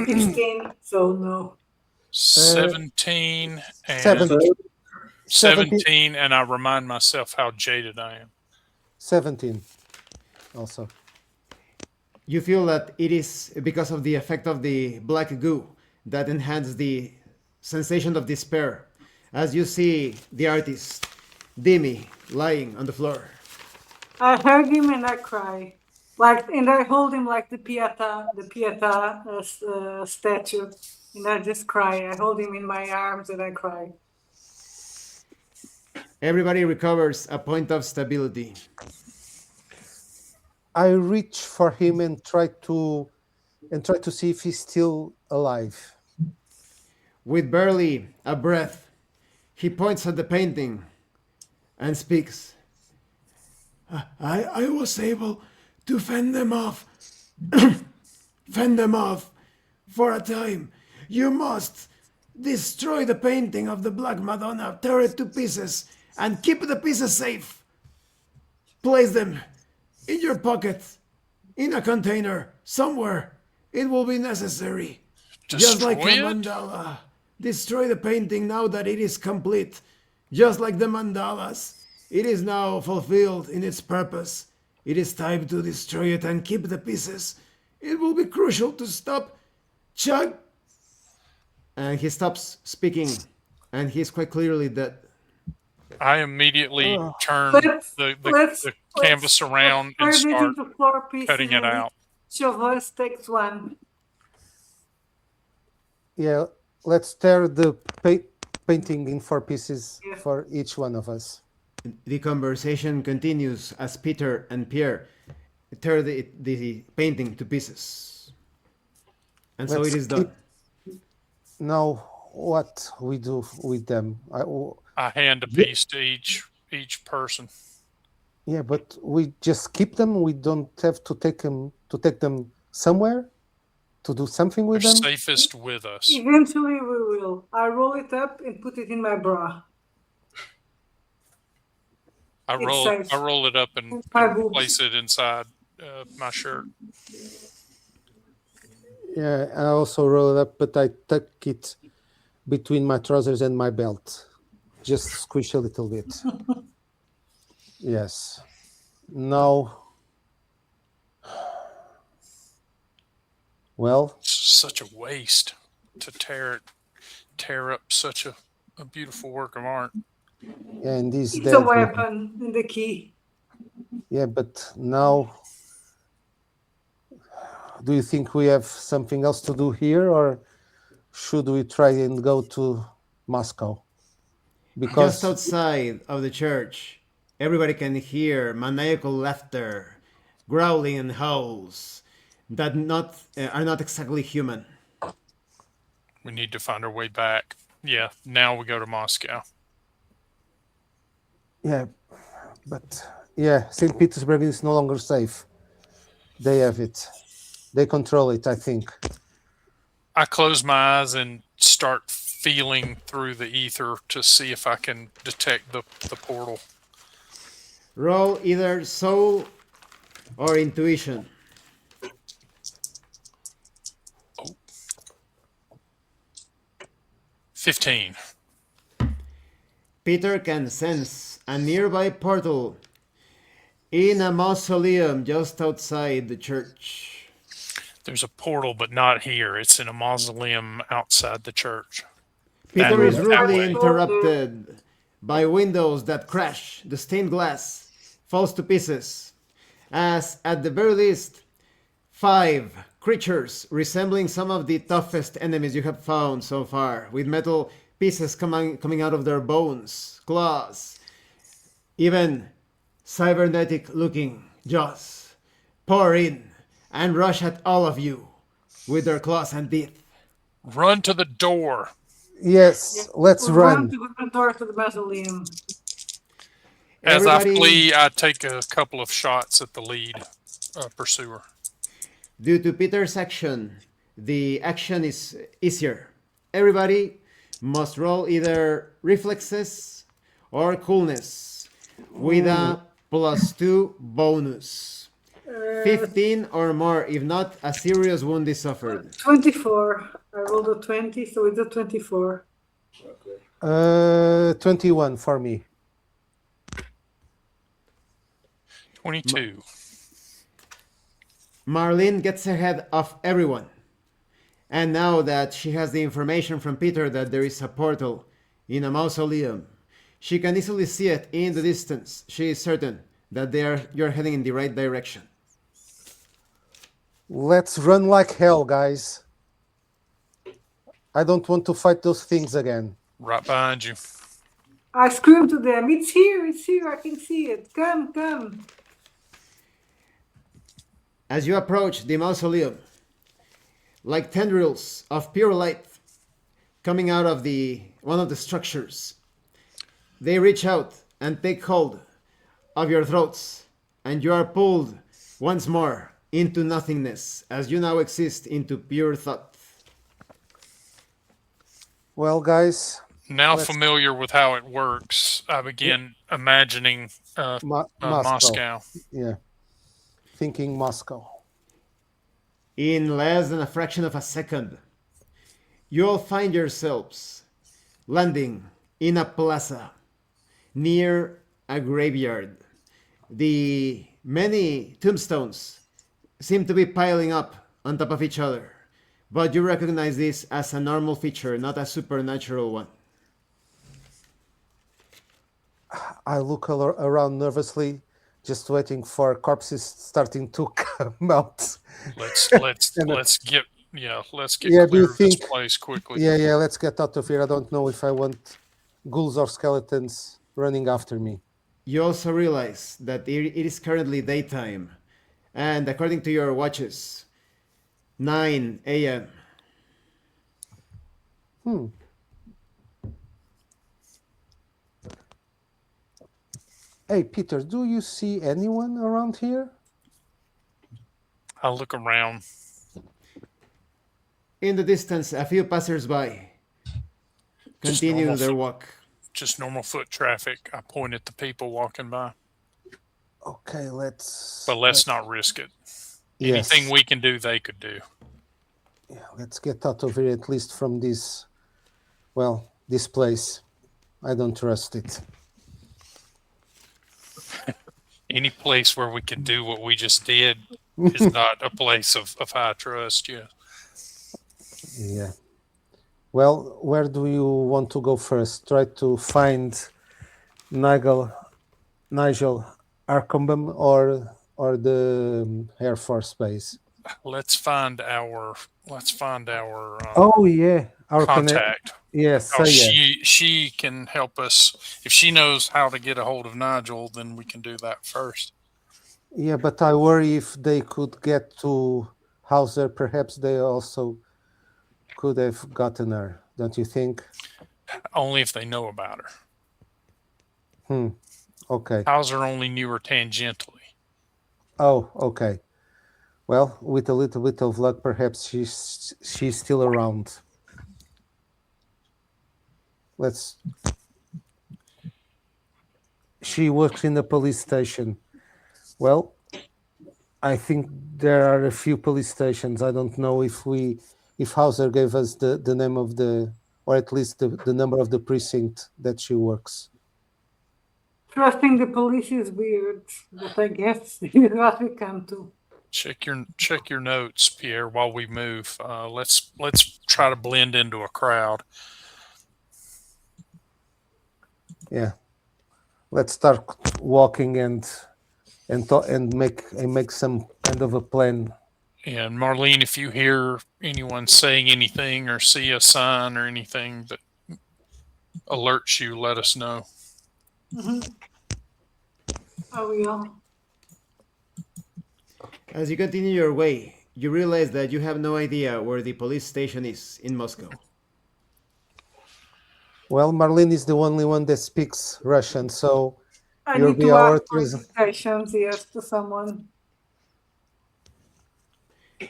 16, so no. 17 and 17. 17, and I remind myself how jaded I am. 17 also. You feel that it is because of the effect of the black goo that enhance the sensation of despair as you see the artist, Dimi, lying on the floor. I hug him and I cry. And I hold him like the Pieta statue. And I just cry. I hold him in my arms and I cry. Everybody recovers a point of stability. I reach for him and try to see if he's still alive. With barely a breath, he points at the painting and speaks. I was able to fend them off. Fend them off for a time. You must destroy the painting of the Black Madonna, tear it to pieces, and keep the pieces safe. Place them in your pocket, in a container, somewhere. It will be necessary. Just like a Destroy it? mandala. Destroy the painting now that it is complete. Just like the mandalas. It is now fulfilled in its purpose. It is time to destroy it and keep the pieces. It will be crucial to stop Chug. And he stops speaking, and he's quite clearly dead. I immediately turn Let's- the canvas around and let's turn it start into 4 pieces cutting it and out. each of us takes one. Yeah, let's tear the painting in 4 pieces Yeah. for each one of us. The conversation continues as Peter and Pierre tear the painting to pieces. And so Let's it is done. Now, what we do with them? I hand a piece to each person. Yeah, but we just keep them. We don't have to take them somewhere to do something with They're them. safest with us. Eventually we will. I roll it up and put it in my bra. I It's roll safe. I roll it up and My boobs. place it inside my shirt. Yeah, I also roll it up, but I tuck it between my trousers and my belt. Just squish a little bit. Yes. Now, well, It's such a waste to tear up such a beautiful work of art. and this It's a weapon and the key. Yeah, but now, do you think we have something else to do here, or should we try and go to Moscow? Because Just outside of the church, everybody can hear maniacal laughter, growling and howls that are not exactly human. We need to find our way back. Yeah, now we go to Moscow. yeah, but yeah, St. Petersburg is no longer safe. They have it. They control it, I think. I close my eyes and start feeling through the ether to see if I can detect the portal. Roll either soul or intuition. 15. Peter can sense a nearby portal in a mausoleum just outside the church. There's a portal, but not here. It's in a mausoleum outside the church. Peter And is rudely that way- interrupted by windows that crash. The stained glass falls to pieces, as at the very least, 5 creatures resembling some of the toughest enemies you have found so far, with metal pieces coming out of their bones, claws, even cybernetic-looking jaws, pour in and rush at all of you with their claws and teeth. Run to the door. Yes, let's run. to the door to the mausoleum. As I Everybody- flee, I take a couple of shots at the lead pursuer. Due to Peter's action, the action is easier. Everybody must roll either reflexes or coolness with a +2 bonus. 15 or more, if not, a serious wound is suffered. 24. I rolled a 20, so it's a 24. 21 for me. 22. Marlene gets ahead of everyone And now that she has the information from Peter that there is a portal in a mausoleum, she can easily see it in the distance. She is certain that you're heading in the right direction. Let's run like hell, guys. I don't want to fight those things again. Right behind you. I scream to them, it's here, I can see it. Come, come. As you approach the mausoleum, like tendrils of pure light coming out of one of the structures, they reach out and take hold of your throats, and you are pulled once more into nothingness as you now exist into pure thought. Well, guys, Now familiar with how it works, I begin imagining Moscow. Yeah. Thinking Moscow. In less than a fraction of a second, you'll find yourselves landing in a plaza near a graveyard. The many tombstones seem to be piling up on top of each other, but you recognize this as a normal feature, not a supernatural one. I look around nervously, just waiting for corpses starting to come out. Let's get clear of this place quickly. Yeah, let's get out of here. I don't know if I want ghouls or skeletons running after me. You also realize that it is currently daytime, and according to your watches, 9 a.m. Hey, Peter, do you see anyone around here? I look around. In the distance, a few passers-by continue their walk. Just normal foot traffic. I point at the people walking by. Okay, let's not risk it. Yes. Anything we can do, they could do. Yeah, let's get out of here, at least from this place. I don't trust it. Any place where we can do what we just did is not a place of high trust. Yeah. Yeah. Well, where do you want to go first? Try to find Nigel Arcombe or the Air Force Base. Let's find our Oh yeah, our contact. Yes, she can help us. If she knows how to get a hold of Nigel, then we can do that first. Yeah, but I worry if they could get to Hauser, perhaps they also could have gotten her. Don't you think? Only if they know about her. Okay. Hauser only knew her tangentially. Oh, okay. Well, with a little bit of luck, perhaps she's still around. She works in the police station. Well, I think there are a few police stations. I don't know if Hauser gave us the name of or at least the number of the precinct that she works. Trusting the police is weird, but I guess is what we come to. Check your notes, Pierre, while we move. Let's try to blend into a crowd. Yeah, let's start walking and make some kind of a plan. And Marlene, if you hear anyone saying anything or see a sign or anything that alerts you, let us know. Mm-hmm. I will. As you continue your way, you realize that you have no idea where the police station is in Moscow. Well, Marlene is the only one that speaks Russian, so I you'll need be to our ask for instructions, yes, to someone.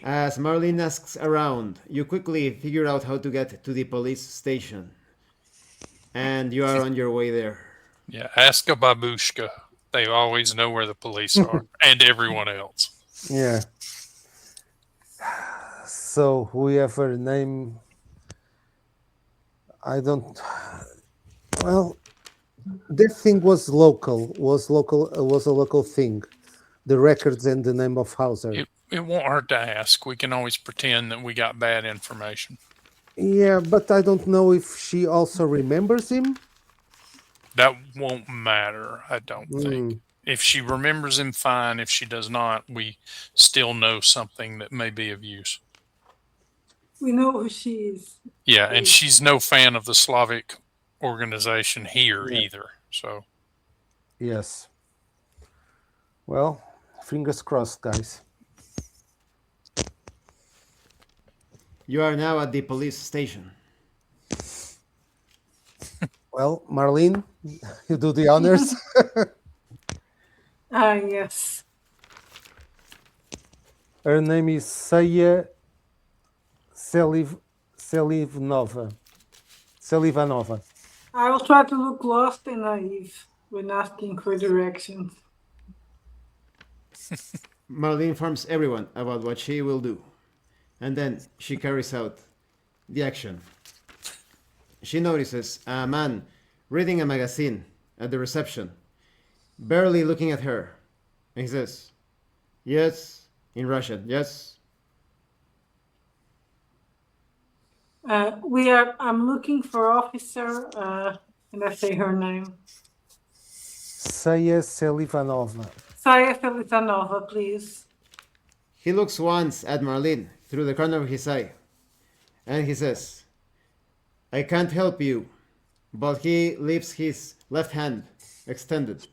As Marlene asks around, you quickly figure out how to get to the police station. And you are on your way there. Yeah, ask a babushka. They always know where the police are, and everyone else. Yeah. So whoever name, I don't. Well, that thing was a local thing. The records and the name of Hauser. It won't hurt to ask. We can always pretend that we got bad information. Yeah, but I don't know if she also remembers him. That won't matter, I don't think. Mm, If she remembers him, fine. If she does not, we still know something that may be of use. We know who she is. Yeah, and she's no fan of the Slavic organization here Yeah. either. So yes. Well, fingers crossed, guys. You are now at the police station. Well, Marlene, you do the honors. Ah, yes. Her name is Saya Selivanova. I will try to look lost and naive when asking for directions. Marlene informs everyone about what she will do, and then she carries out the action. She notices a man reading a magazine at the reception, barely looking at her, and he says, "Yes," in Russian, "Yes." I'm looking for officer, and I say her name. Saya Selivanova. Saya Felitanova, please. He looks once at Marlene through the corner of his eye, and he says, "I can't help you," but he leaves his left hand extended.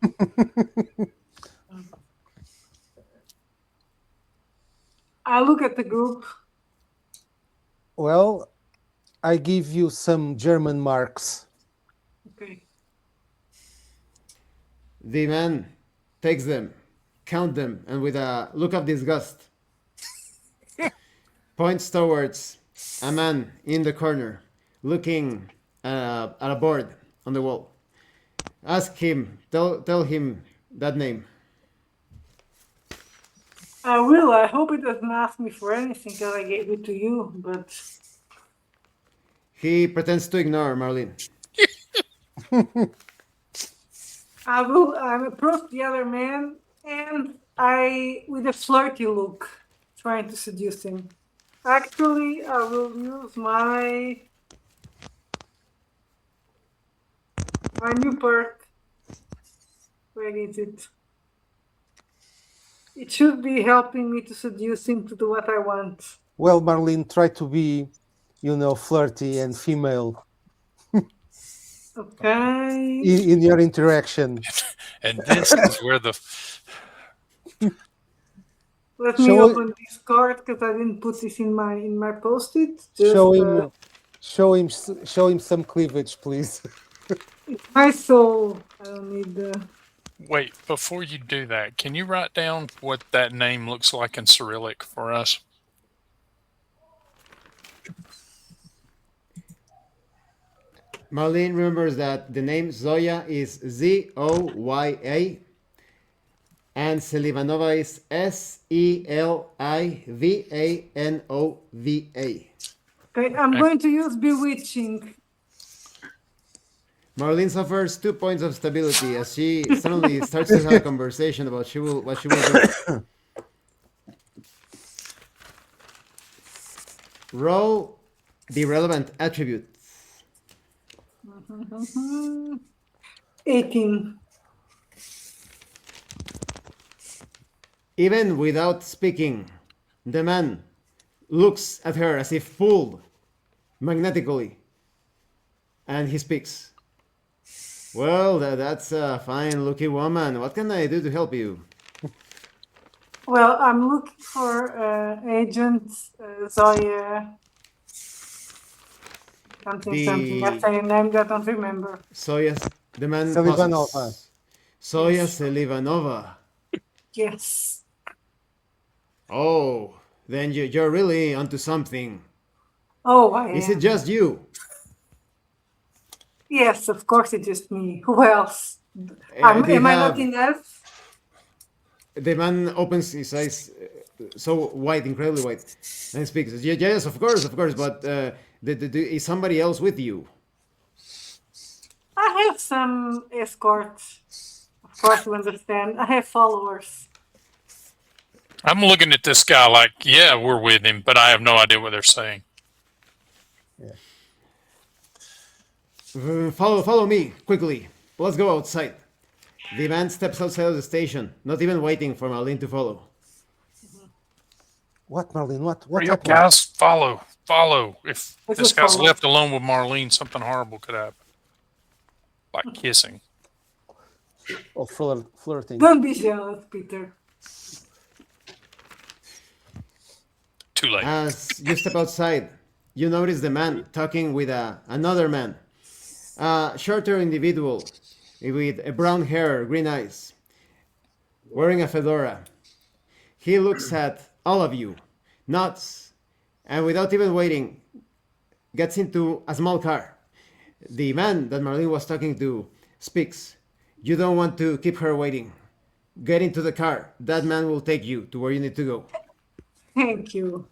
I look at the group. Well, I give you some German marks. Okay. The man takes them, counts them, and with a look of disgust, points towards a man in the corner, looking at a board on the wall. Ask him, tell him that name. I will. I hope it doesn't ask me for anything because I gave it to you, but He pretends to ignore Marlene. I approach the other man and with a flirty look, trying to seduce him. Actually, I will use my new perk. Where is it? It should be helping me to seduce him to do what I want. Well, Marlene, try to be, flirty and female Okay. in your interaction. and this is where the Let me open this card because I didn't put this in my post-it. Show him some cleavage, please. It's my soul. I don't need the. wait, before you do that, can you write down what that name looks like in Cyrillic for us? Marlene remembers that the name Zoya is Zoya, and Selivanova is Selivanova. Okay, I'm going to use bewitching. Marlene suffers 2 points of stability as she suddenly starts to have a conversation about what she will do. Roll the relevant attribute. 18. Even without speaking, the man looks at her as if pulled magnetically, and he speaks. "Well, that's a fine-looking woman. What can I do to help you?" Well, I'm looking for Agent Zoya. Something. That's a name that I don't remember. Zoya, the man Selivanova. pauses. Zoya Selivanova. Yes. Oh, then you're really onto something. Oh, I am. Is it just you? Yes, of course it's just me. Who else? Am I not enough? The man opens his eyes so wide, incredibly wide, and speaks. Yes, of course, but is somebody else with you? I have some escorts. Of course, you understand. I have followers. I'm looking at this guy like, yeah, we're with him, but I have no idea what they're saying. Follow me, quickly. Let's go outside. The man steps outside of the station, not even waiting for Marlene to follow. What, Marlene? What Hurry up, happened? guys. Follow. If Let's this just guy's follow. left alone with Marlene, something horrible could happen. Like kissing. Oh, flirting. Don't be jealous, Peter. Too late. As you step outside, you notice the man talking with another man. A shorter individual with a brown hair, green eyes, wearing a fedora. He looks at all of you, nods, and without even waiting, gets into a small car. The man that Marlene was talking to speaks. You don't want to keep her waiting. Get into the car. That man will take you to where you need to go. Thank you,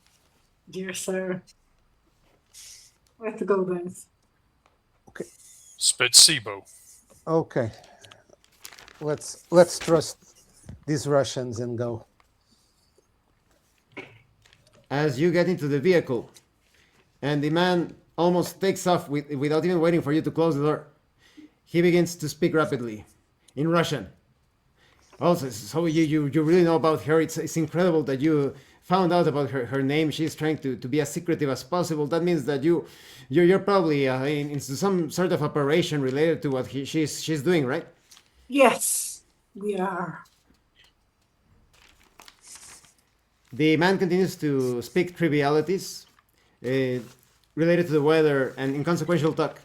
dear sir. Let's go, guys. Spasibo. Okay. Let's trust these Russians and go. As you get into the vehicle, and the man almost takes off without even waiting for you to close the door, he begins to speak rapidly in Russian. Also, so you really know about her. It's incredible that you found out about her name. She's trying to be as secretive as possible. That means that you're probably in some sort of operation related to what she's doing, right? Yes, we are. The man continues to speak trivialities related to the weather and inconsequential talk.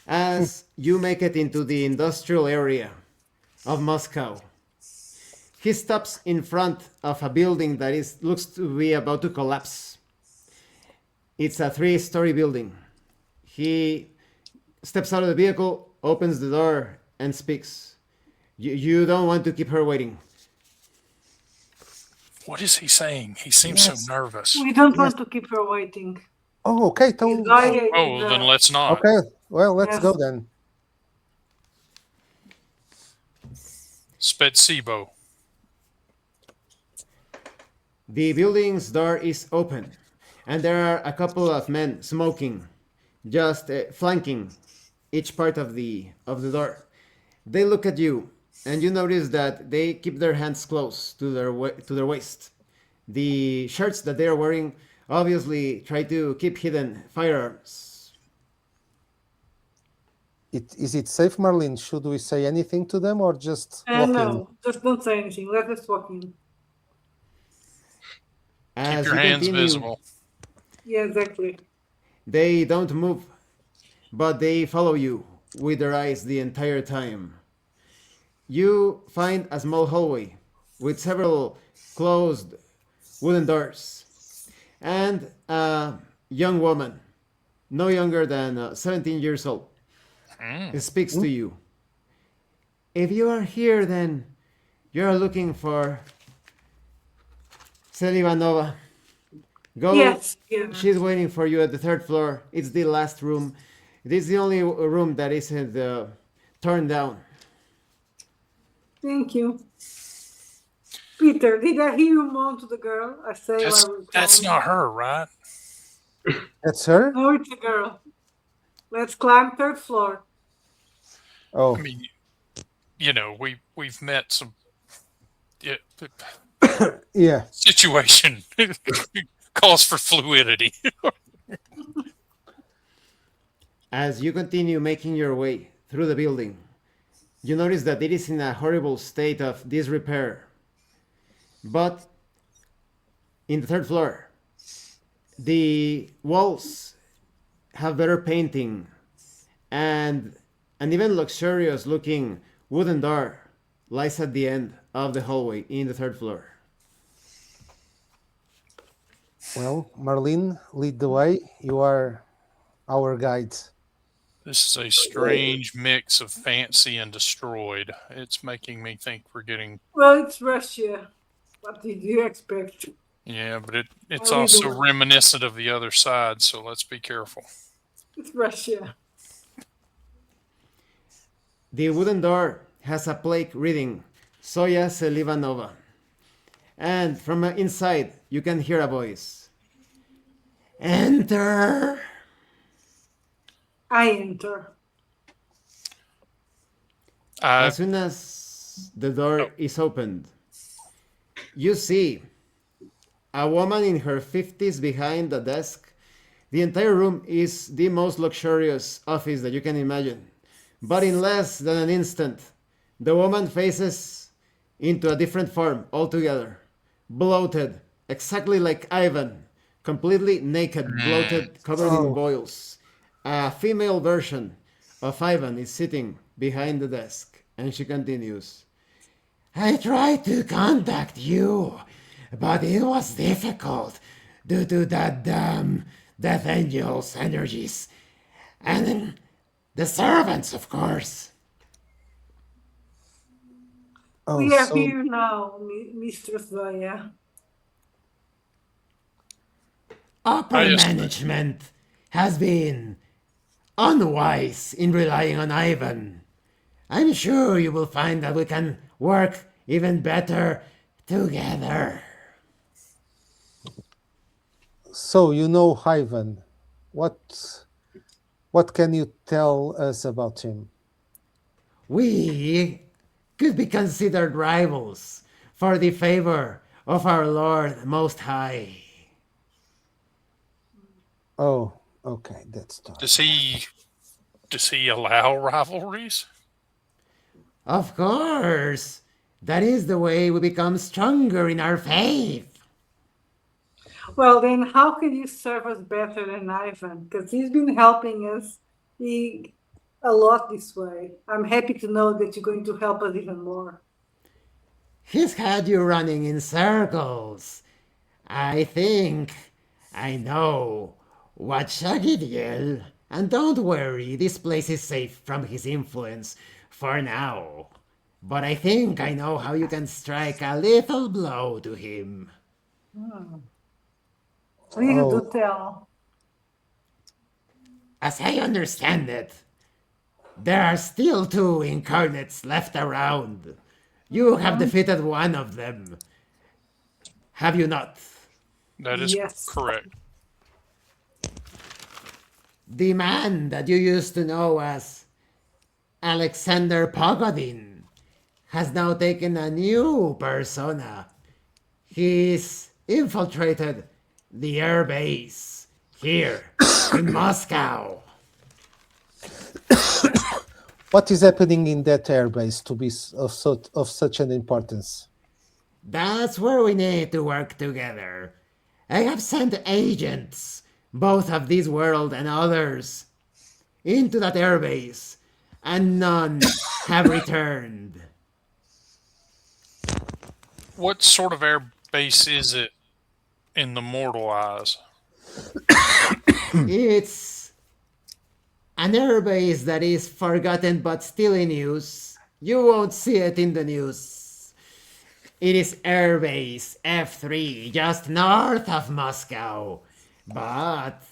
As you make it into the industrial area of Moscow, he stops in front of a building that looks to be about to collapse. It's a 3-story building. He steps out of the vehicle, opens the door, and speaks. You don't want to keep her waiting. What is he saying? He seems Yes. so nervous. We don't want to keep her waiting. Oh, okay. Oh, then let's not. Okay. Well, let's Yes. go then. Spasibo. The building's door is open, and there are a couple of men smoking, just flanking each part of the door. They look at you, and you notice that they keep their hands close to their waist. The shirts that they are wearing obviously try to keep hidden firearms. Is it safe, Marlene? Should we say anything to them or just walk in? No, just don't say anything. Let us walk in. As Keep your you hands continue, visible. Yeah, exactly. they don't move, but they follow you with their eyes the entire time. You find a small hallway with several closed wooden doors and a young woman, no younger than 17 years old, speaks to you. If you are here, then you are looking for Selivanova. Go. Yes, yeah. She's waiting for you at the 3rd floor. It's the last room. This is the only room that isn't torn down. Thank you. Peter, did I hear you moan to the girl? I say That's not her, right? That's her? No, it's a girl. Let's climb 3rd floor. Oh, I mean, you know, we've met some yeah. situation calls for fluidity. As you continue making your way through the building, you notice that it is in a horrible state of disrepair. But in the 3rd floor, the walls have better painting and an even luxurious looking wooden door lies at the end of the hallway in the 3rd floor. Well, Marlene, lead the way. You are our guide. This is a strange mix of fancy and destroyed. It's making me think we're getting... Well, it's Russia. What did you expect? Yeah, but it's What are we also doing? reminiscent of the other side, so let's be careful. It's Russia. The wooden door has a plaque reading Soya Selivanova. And from inside, you can hear a voice. Enter! I enter. As soon as the door is opened, you see a woman in her 50s behind the desk. The entire room is the most luxurious office that you can imagine. But in less than an instant, the woman faces into a different form altogether. Bloated, exactly like Ivan. Completely naked, bloated, covered in Oh. boils. A female version of Ivan is sitting behind the desk, and she continues. I tried to contact you, but it was difficult due to that damn Death Angel's energies. And then the servants, of course. Oh, We are so here now, Mistress Zaya. Upper management has been unwise in relying on Ivan. I'm sure you will find that we can work even better together. so you know Ivan. What can you tell us about him? We could be considered rivals for the favor of our Lord Most High. Oh, okay, that's dark. Does he allow rivalries? Of course, that is the way we become stronger in our faith. Well, then how can you serve us better than Ivan? Because he's been helping us a lot this way. I'm happy to know that you're going to help us even more. He's had you running in circles. I think I know what Shaggy. And don't worry, this place is safe from his influence for now. But I think I know how you can strike a little blow to him. Please Oh. do tell. As I understand it, there are still 2 incarnates left around. You have defeated one of them. Have you not? That is Yes. correct. The man that you used to know as Alexander Pogodin has now taken a new persona. He's infiltrated the air base here in Moscow. What is happening in that airbase to be of such an importance? That's where we need to work together. I have sent agents, both of this world and others, into that airbase, and none have returned. What sort of air base is it in the mortal eyes? It's an airbase that is forgotten but still in use. You won't see it in the news. It is Airbase F3, just north of Moscow. But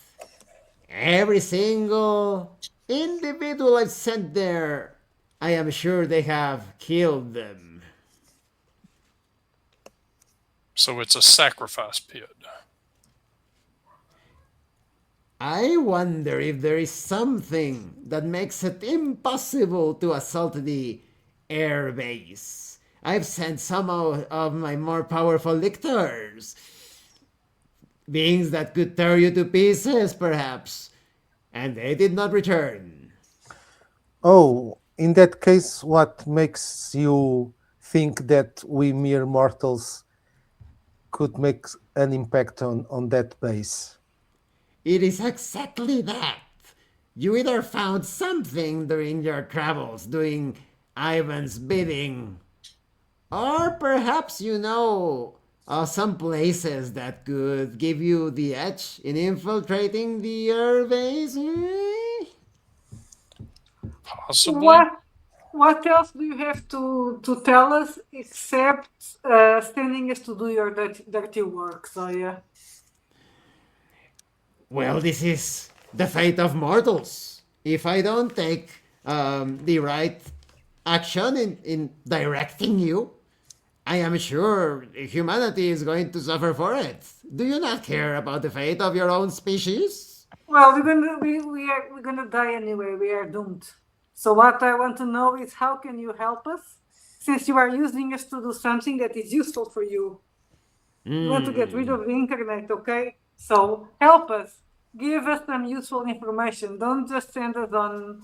every single individual I've sent there, I am sure they have killed them. So it's a sacrifice pit. I wonder if there is something that makes it impossible to assault the airbase. I've sent some of my more powerful lictors. Beings that could tear you to pieces, perhaps. And they did not return. Oh, in that case, what makes you think that we mere mortals could make an impact on that base? It is exactly that. You either found something during your travels doing Ivan's bidding, or perhaps you know some places that could give you the edge in infiltrating the airbase. Possibly. What else do you have to tell us except sending us to do your dirty work, Zaya? Well, this is the fate of mortals. If I don't take the right action in directing you, I am sure humanity is going to suffer for it. Do you not care about the fate of your own species? Well, we're gonna die anyway. We are doomed. So what I want to know is how can you help us? Since you are using us to do something that is useful for you. You want to get rid of the internet, okay? So help us. Give us some useful information. Don't just send us on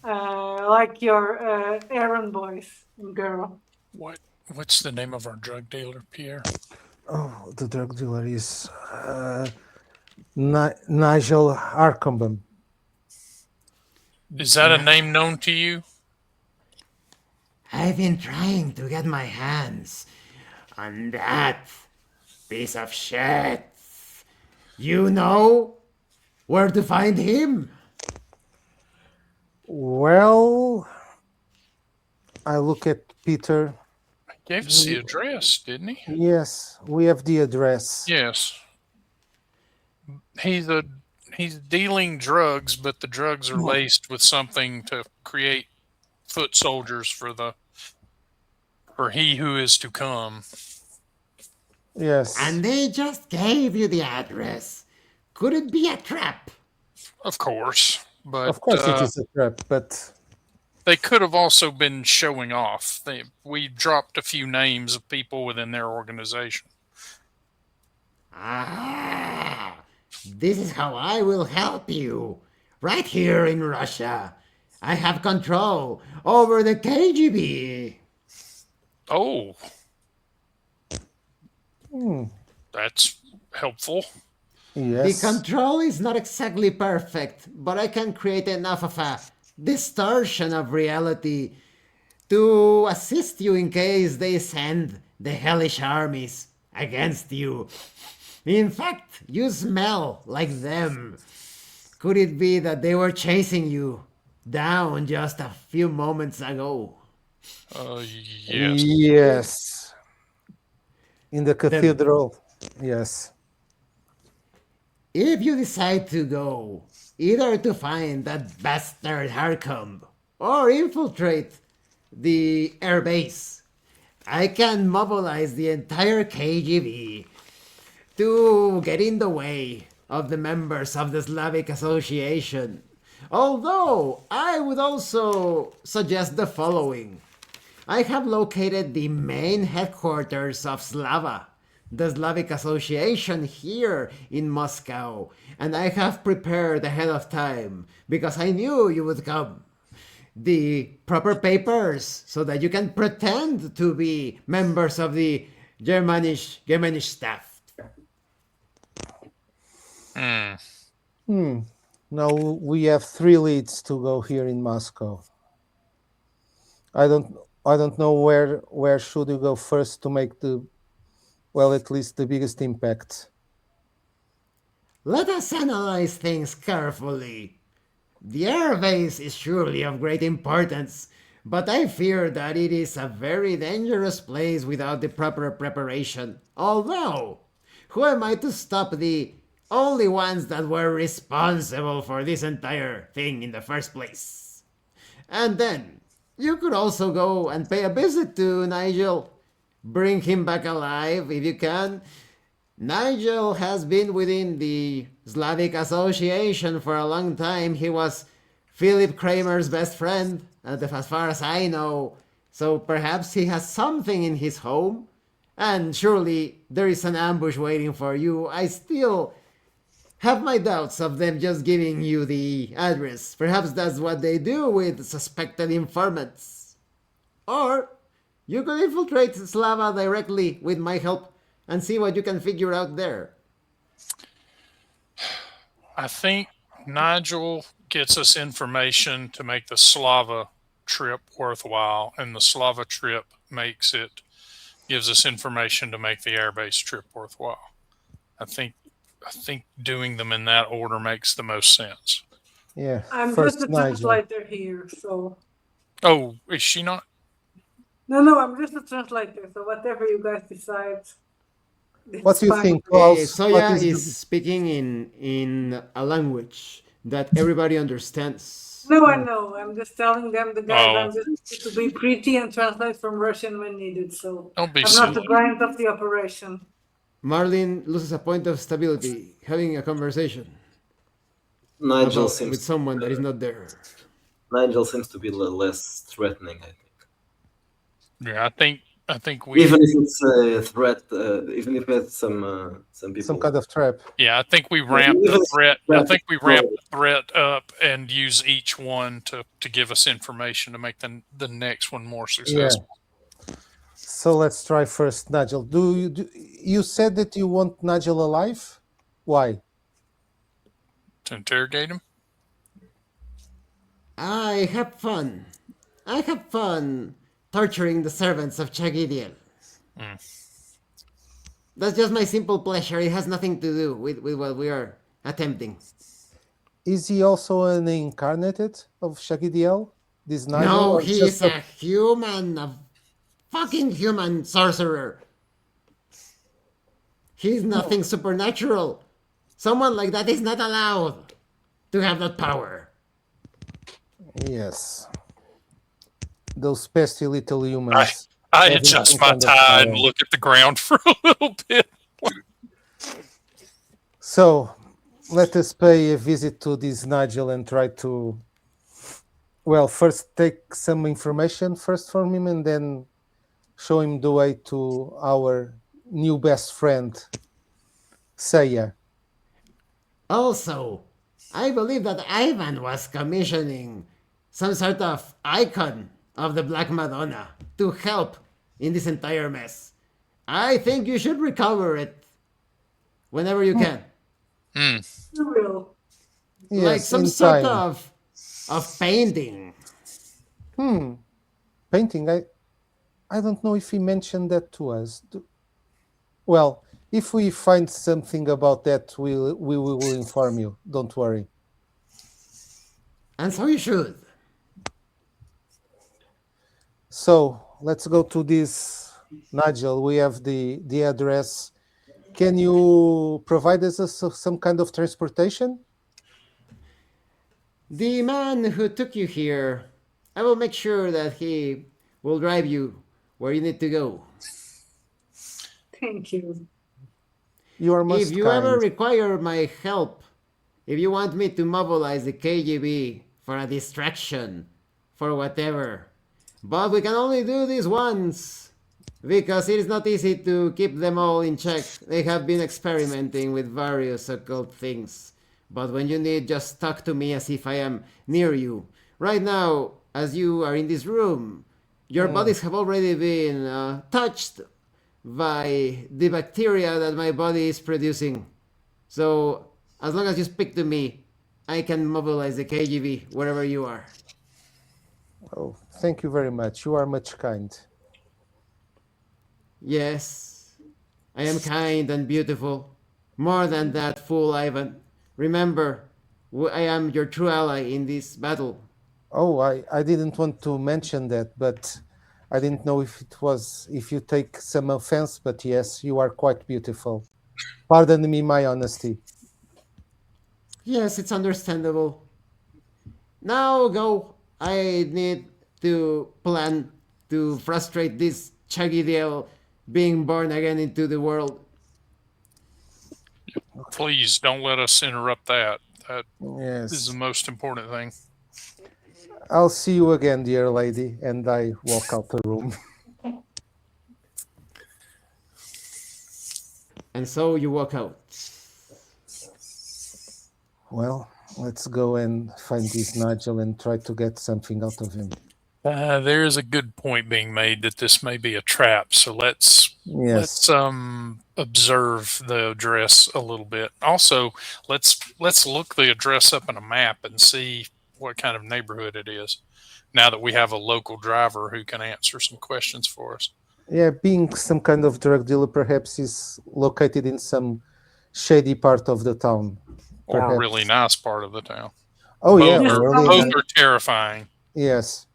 like your errand boys and girl. What's the name of our drug dealer, Pierre? Oh, the drug dealer is Nigel Arcombe. Is that a name known to you? I've been trying to get my hands on that piece of shit. You know where to find him? Well, I look at Peter. He gave us the address, didn't he? Yes, we have the address. Yes. He's dealing drugs, but the drugs are laced with something to create foot soldiers for he who is to come. Yes. And they just gave you the address. Could it be a trap? Of course. But Of course it is a trap, but they could have also been showing off. We dropped a few names of people within their organization. Ah, this is how I will help you. Right here in Russia, I have control over the KGB. Oh. That's helpful. yes. The control is not exactly perfect, but I can create enough of a distortion of reality to assist you in case they send the hellish armies against you. In fact, you smell like them. Could it be that they were chasing you down just a few moments ago? Yes. Yes. In the cathedral. Yes. If you decide to go, either to find that bastard Harcombe or infiltrate the airbase, I can mobilize the entire KGB to get in the way of the members of the Slavic Association. Although, I would also suggest the following. I have located the main headquarters of Slava, the Slavic Association, here in Moscow, and I have prepared ahead of time because I knew you would come. The proper papers so that you can pretend to be members of the Germanish staff. Now we have 3 leads to go here in Moscow. I don't know where should you go first to make at least the biggest impact. Let us analyze things carefully. The airbase is surely of great importance, but I fear that it is a very dangerous place without the proper preparation. Although, who am I to stop the only ones that were responsible for this entire thing in the first place? And then, you could also go and pay a visit to Nigel. Bring him back alive if you can. Nigel has been within the Slavic Association for a long time. He was Philip Kramer's best friend, as far as I know. So perhaps he has something in his home. And surely there is an ambush waiting for you. I still have my doubts of them just giving you the address. Perhaps that's what they do with suspected informants. Or you could infiltrate Slava directly with my help and see what you can figure out there. I think Nigel gets us information to make the Slava trip worthwhile, and the Slava trip gives us information to make the airbase trip worthwhile. I think doing them in that order makes the most sense. Yeah. I'm first just a Nigel. translator here, so. Oh, is she not? No, I'm just a translator, so whatever you guys decide. What do you think, Well, Klaus? Soya What is speaking in a language that everybody understands. No, I know. I'm just telling them the guidelines to be pretty and translate from Russian when needed. So Don't be I'm not the silly. brains of the operation. Marlene loses a point of stability having a conversation Nigel with seems someone that is not there. Nigel seems to be less threatening, I think. Yeah, I think we. Even if it's a threat, even if it's some people. Some kind of trap. Yeah, I think we ramp even the if threat. I threat think we is ramp low. the threat up and use each one to give us information to make the next one more successful. So let's try first, Nigel. You said that you want Nigel alive? Why? To interrogate him. I have fun. I have fun torturing the servants of Chagidiel. That's just my simple pleasure. It has nothing to do with what we are attempting. Is he also an incarnated of Shagidiel? This Nigel? No, or he just is a human, a fucking human sorcerer. He's nothing supernatural. Someone like that is not allowed to have that power. Yes. Those pesky little humans. I having adjust some my kind of tie and power. look at the ground for a little bit. So let us pay a visit to this Nigel and try to, well, first take some information first from him and then show him the way to our new best friend, Saya. Also, I believe that Ivan was commissioning some sort of icon of the Black Madonna to help in this entire mess. I think you should recover it whenever you can. You will. Like Yes, some in sort time. of painting. Painting. I don't know if he mentioned that to us. Well, if we find something about that, we will inform you. Don't worry. And so you should. So let's go to this, Nigel. We have the address. Can you provide us some kind of transportation? The man who took you here, I will make sure that he will drive you where you need to go. Thank you. You are If most you kind. ever require my help, if you want me to mobilize the KGB for a distraction, for whatever, but we can only do this once, because it is not easy to keep them all in check. They have been experimenting with various occult things. But when you need, just talk to me as if I am near you. Right now, as you are in this room, your bodies have already been touched by the bacteria that my body is producing. So, as long as you speak to me, I can mobilize the KGB wherever you are. Oh, thank you very much. You are much kind. Yes, I am kind and beautiful. More than that, fool Ivan. Remember, I am your true ally in this battle. Oh, I didn't want to mention that, but I didn't know if you take some offense, but yes, you are quite beautiful. Pardon me my honesty. Yes, it's understandable. Now go. I need to plan to frustrate this Chagidiel being born again into the world. Please don't let us interrupt that. That is the Yes. most important thing. I'll see you again, dear lady. And I walk out the room. And so you walk out. Well, let's go and find this Nigel and try to get something out of him. There is a good point being made that this may be a trap. So let's observe the address a little bit. Also, let's look the address up on a map and see what kind of neighborhood it is. Now that we have a local driver who can answer some questions for us. Yeah, being some kind of drug dealer, perhaps is located in some shady part of the town. Or a Perhaps. really nice part of the town. Oh, both yeah. both are terrifying. Yes.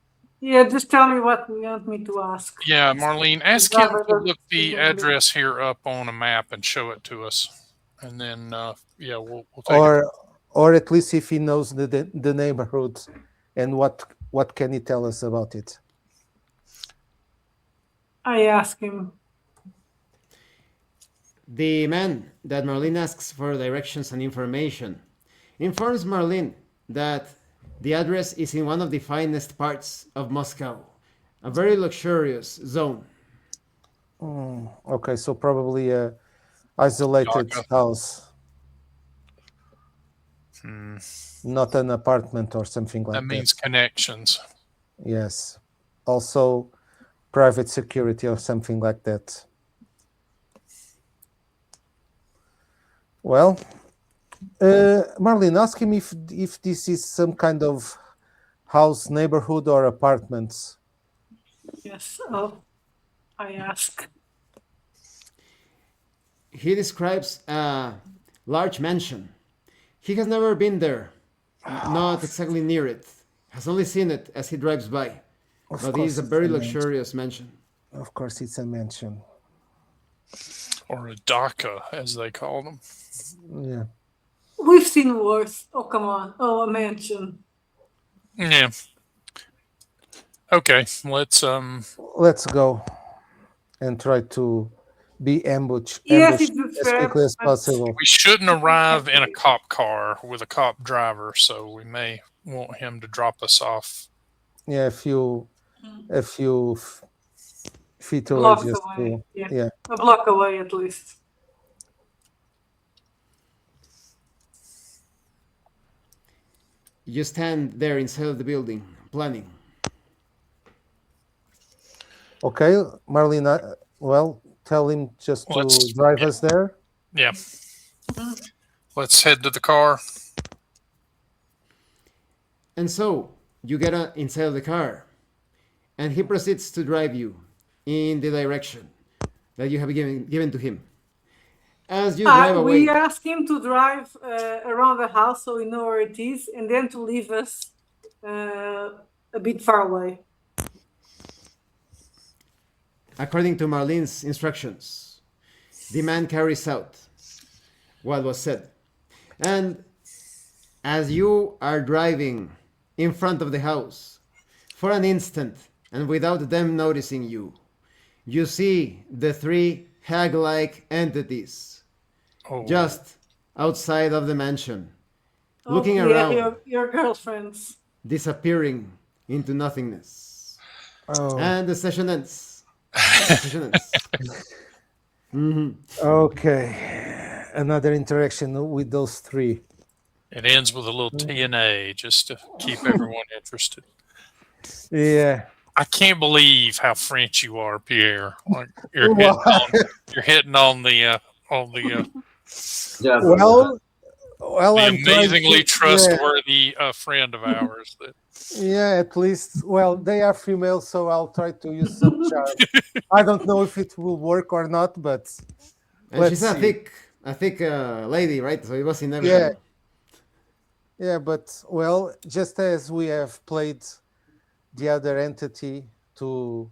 Yeah, just tell me what you want me to ask. Yeah, Marlene, ask him to look the address here up on a map and show it to us. And then, we'll take it. Or at least if he knows the neighborhood, and what can he tell us about it? I ask him. The man that Marlene asks for directions and information informs Marlene that the address is in one of the finest parts of Moscow, a very luxurious zone. Okay, so probably a isolated Dhaka. house, not an apartment or something like That means connections. Yes. Also, private security or something like that. Well, Marlene, ask him if this is some kind of house, neighborhood, or apartments. Yes, I ask. He describes a large mansion. He has never been there, not exactly near it, has only seen it as he drives by. But it is a very luxurious mansion. Of course, it's a mansion. Or a Dhaka, as they call them. Yeah. We've seen worse. Oh, come on. Oh, a mansion. Yeah. Okay, let's go and try to be ambushed Yes, as it's a quickly as threat, but- possible. we shouldn't arrive in a cop car with a cop driver, so we may want him to drop us off. Yeah, a few feet away. Blocks Just away. to, Yeah. A block away at least. You stand there inside of the building, planning. Okay, Marlene, well, tell him just to drive us there. Yeah. Let's head to the car. And so, you get inside of the car, and he proceeds to drive you in the direction that you have given to him. As you drive away... We ask him to drive around the house so we know where it is, and then to leave us a bit far away. According to Marlene's instructions, the man carries out what was said. And as you are driving in front of the house, for an instant, and without them noticing you, you see the three hag-like entities just outside of the mansion, looking around, your girlfriends disappearing into nothingness. And the session ends. Okay, another interaction with those three. It ends with a little TNA just to keep everyone interested. Yeah, I can't believe how French you are, Pierre. Like you're hitting on the Yeah. well, the I'm amazingly trustworthy friend of ours. Yeah, at least. Well, they are female, so I'll try to use some charm. I don't know if it will work or not, but and she's a thick lady, right? So it was inevitable. Yeah, but well, just as we have played the other entity to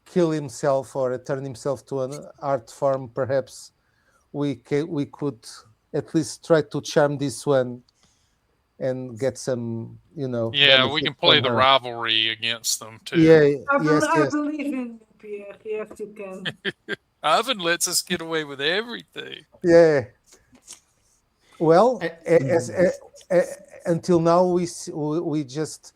kill himself or turn himself to an art form, perhaps we could at least try to charm this one and get some, Yeah, we can play the rivalry against them too. Yeah, I believe in you, Pierre. Yes, you can. Ivan lets us get away with everything. Yeah. Well, until now we just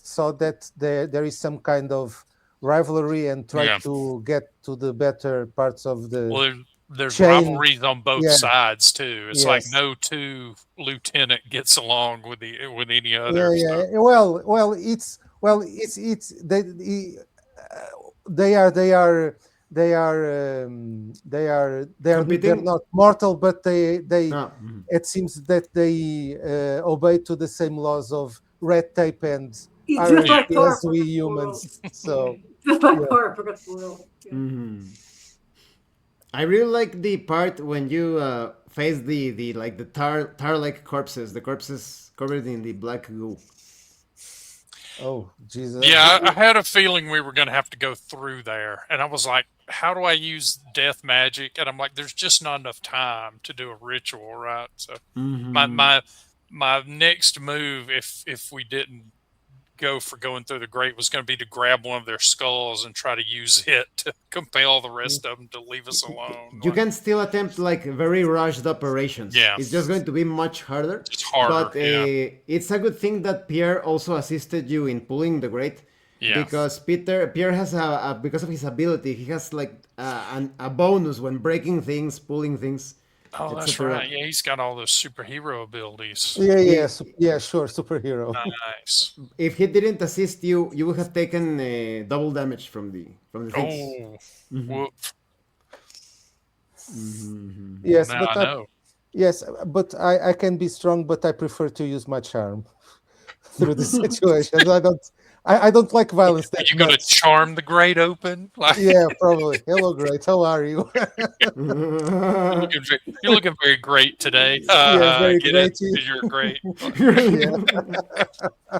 saw that there is some kind of rivalry and try to get to the better parts of the. Well, there's chain. rivalries on both sides too. It's like no two lieutenant gets along with any other. Yeah. So. Well, it's they're not mortal, but they it seems that they obey to the same laws of red tape and hierarchy as we humans. So just like corporate world. I really like the part when you face the tar-like corpses, the corpses covered in the black goo. Oh, Jesus. Yeah, I had a feeling we were going to have to go through there. And I was like, how do I use death magic? And I'm like, there's just not enough time to do a ritual, right? So my my next move, if we didn't go for going through the grate, was going to be to grab one of their skulls and try to use it to compel the rest of them to leave us alone. You can still attempt like very rushed operations. Yeah. It's just going to be much harder. It's harder. But Yeah. it's a good thing that Pierre also assisted you in pulling the grate. Yeah. Because Pierre has because of his ability, he has like a bonus when breaking things, pulling things. Oh, that's etc. right. Yeah, he's got all those superhero abilities. Yeah, sure, superhero. Nice. If he didn't assist you, you would have taken double damage from the things. Oh, whoop. Yes, Well, now but I know. yes, but I can be strong, but I prefer to use my charm through the situation. I don't like violence Are that you going to much. charm the grate open? Like, Yeah, probably. Hello, great. How are you? you're looking very great today. Yeah, very Get great. it? 'Cause you're great. Yeah.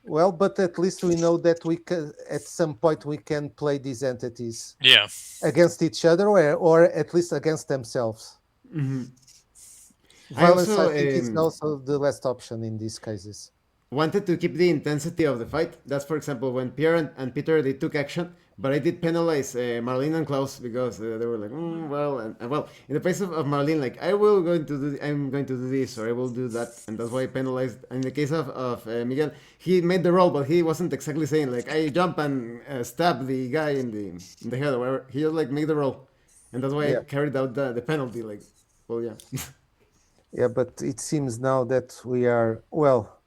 Well, but at least we know that we can, at some point, we can play these entities Yeah. against each other, or at least against themselves. Violence, I think, is also the last option in these cases. Wanted to keep the intensity of the fight. That's, for example, when Pierre and Peter, they took action, but I did penalize Marlene and Klaus because they were like, well, and well, in the case of Marlene, like I'm going to do this or I will do that, and that's why I penalized. In the case of Miguel, he made the roll, but he wasn't exactly saying like I jump and stab the guy in the head or whatever. He just like made the roll, and that's why I carried out the penalty. Like, well, yeah. Yeah, but it seems now that we are well.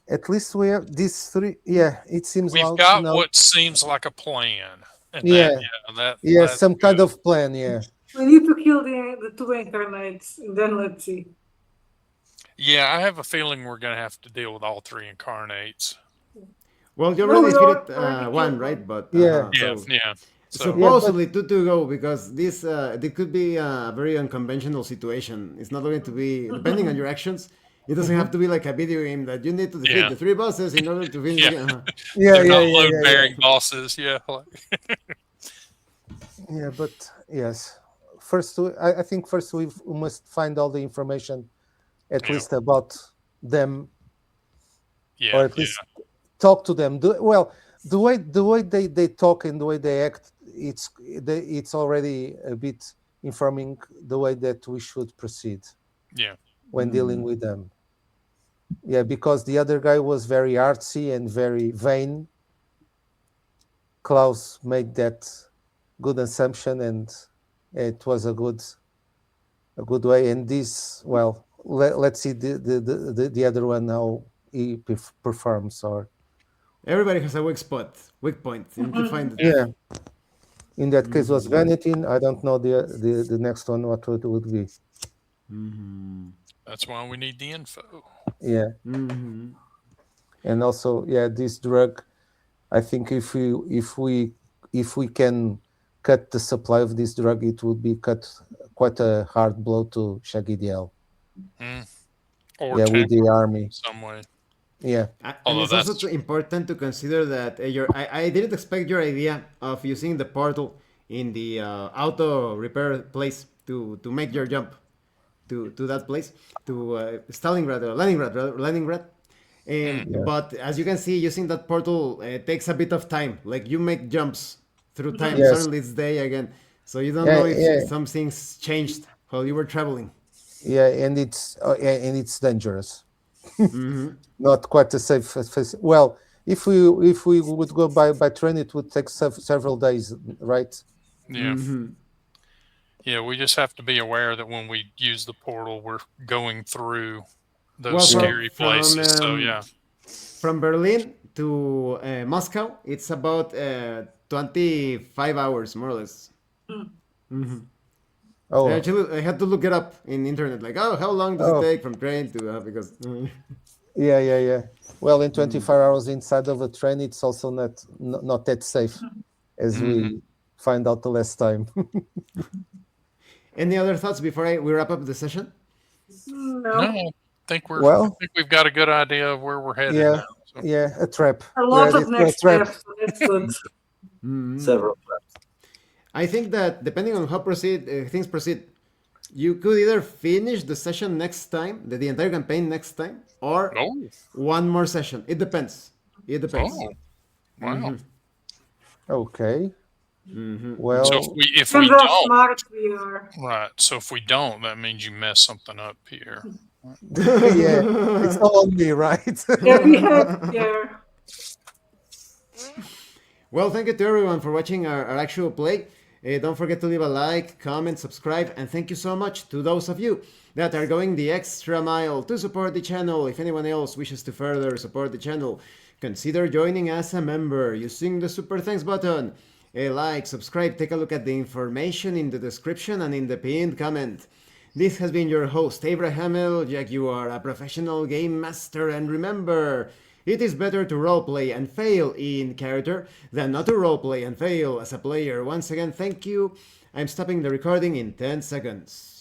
At least we have these three. Yeah, it seems We've like got now, what seems like a plan. And Yeah. that's some kind good. of plan. Yeah, We need to kill the two incarnates, and then let's see. Yeah, I have a feeling we're going to have to deal with all three incarnates. Well, you No, already we defeated already one, killed right? one. But Yeah. Yeah. So, supposedly two to go because this it could be a very unconventional situation. It's not going to be depending on your actions. It doesn't have to be like a video game that you need to defeat Yeah. the three bosses in order to finish. Yeah. yeah, they're yeah, not yeah, load yeah, bearing bosses. Yeah. yeah. But yes, I think first we must find all the information, at Yeah. least about them, Yeah. or at least talk to them. The way they talk and the way they act, it's already a bit informing the way that we should proceed Yeah. when dealing with them. Yeah, because the other guy was very artsy and very vain. Klaus made that good assumption, and it was a good way. And this, well, let's see the other one how he performs. Or Everybody has a weak point. You need to find it. yeah, in that case was vanity. I don't know the next one what it would be. That's why we need the info. Yeah. And also, yeah, this drug, I think if we can cut the supply of this drug, it would be quite a hard blow to Shaggy DL. Or Yeah, with the army. some way. Yeah. And Although it's also important to consider that I didn't expect your idea of using the portal in the auto repair place to make your jump to that place, to Stalingrad or Leningrad. But as you can see, using that portal takes a bit of time. Like you make jumps through time. Yes. Suddenly it's day again. So you don't know if some things changed while you were traveling. Yeah, and it's dangerous. Not quite a safe. Well, if we would go by train, it would take several days, right? Yeah. Yeah, we just have to be aware that when we use the portal, we're going through those scary places. So yeah. From Berlin to Moscow, it's about 25 hours, more or less. Oh, Actually, I had to look it up in internet. Like, how long does it take from train to because. Yeah. Well, in 24 hours inside of a train, it's also not that safe, as we find out the last time. Any other thoughts before we wrap up the session? No. I think we've got a good idea of where we're headed. Yeah, now, so. yeah, a trap. A lot Ready of for a next trap. steps. So that's good. Several traps. I think that depending on how things proceed, You could either finish the session next time, the entire campaign next time, or Oh, one more session. It depends. It depends. oh, wow. Okay. So Well, if we Depends how don't, smart we are. right? So if we don't, that means you mess something up here. yeah, it's all on me, right? Yeah, we have here. Well, thank you to everyone for watching our actual play. Don't forget to leave a like, comment, subscribe, and thank you so much to those of you that are going the extra mile to support the channel. If anyone else wishes to further support the channel, consider joining as a member using the super thanks button. Like, subscribe, take a look at the information in the description and in the pinned comment. This has been your host, Abraham L. Jack, you are a professional game master, and remember, it is better to roleplay and fail in character than not to roleplay and fail as a player. Once again, thank you. I'm stopping the recording in 10 seconds.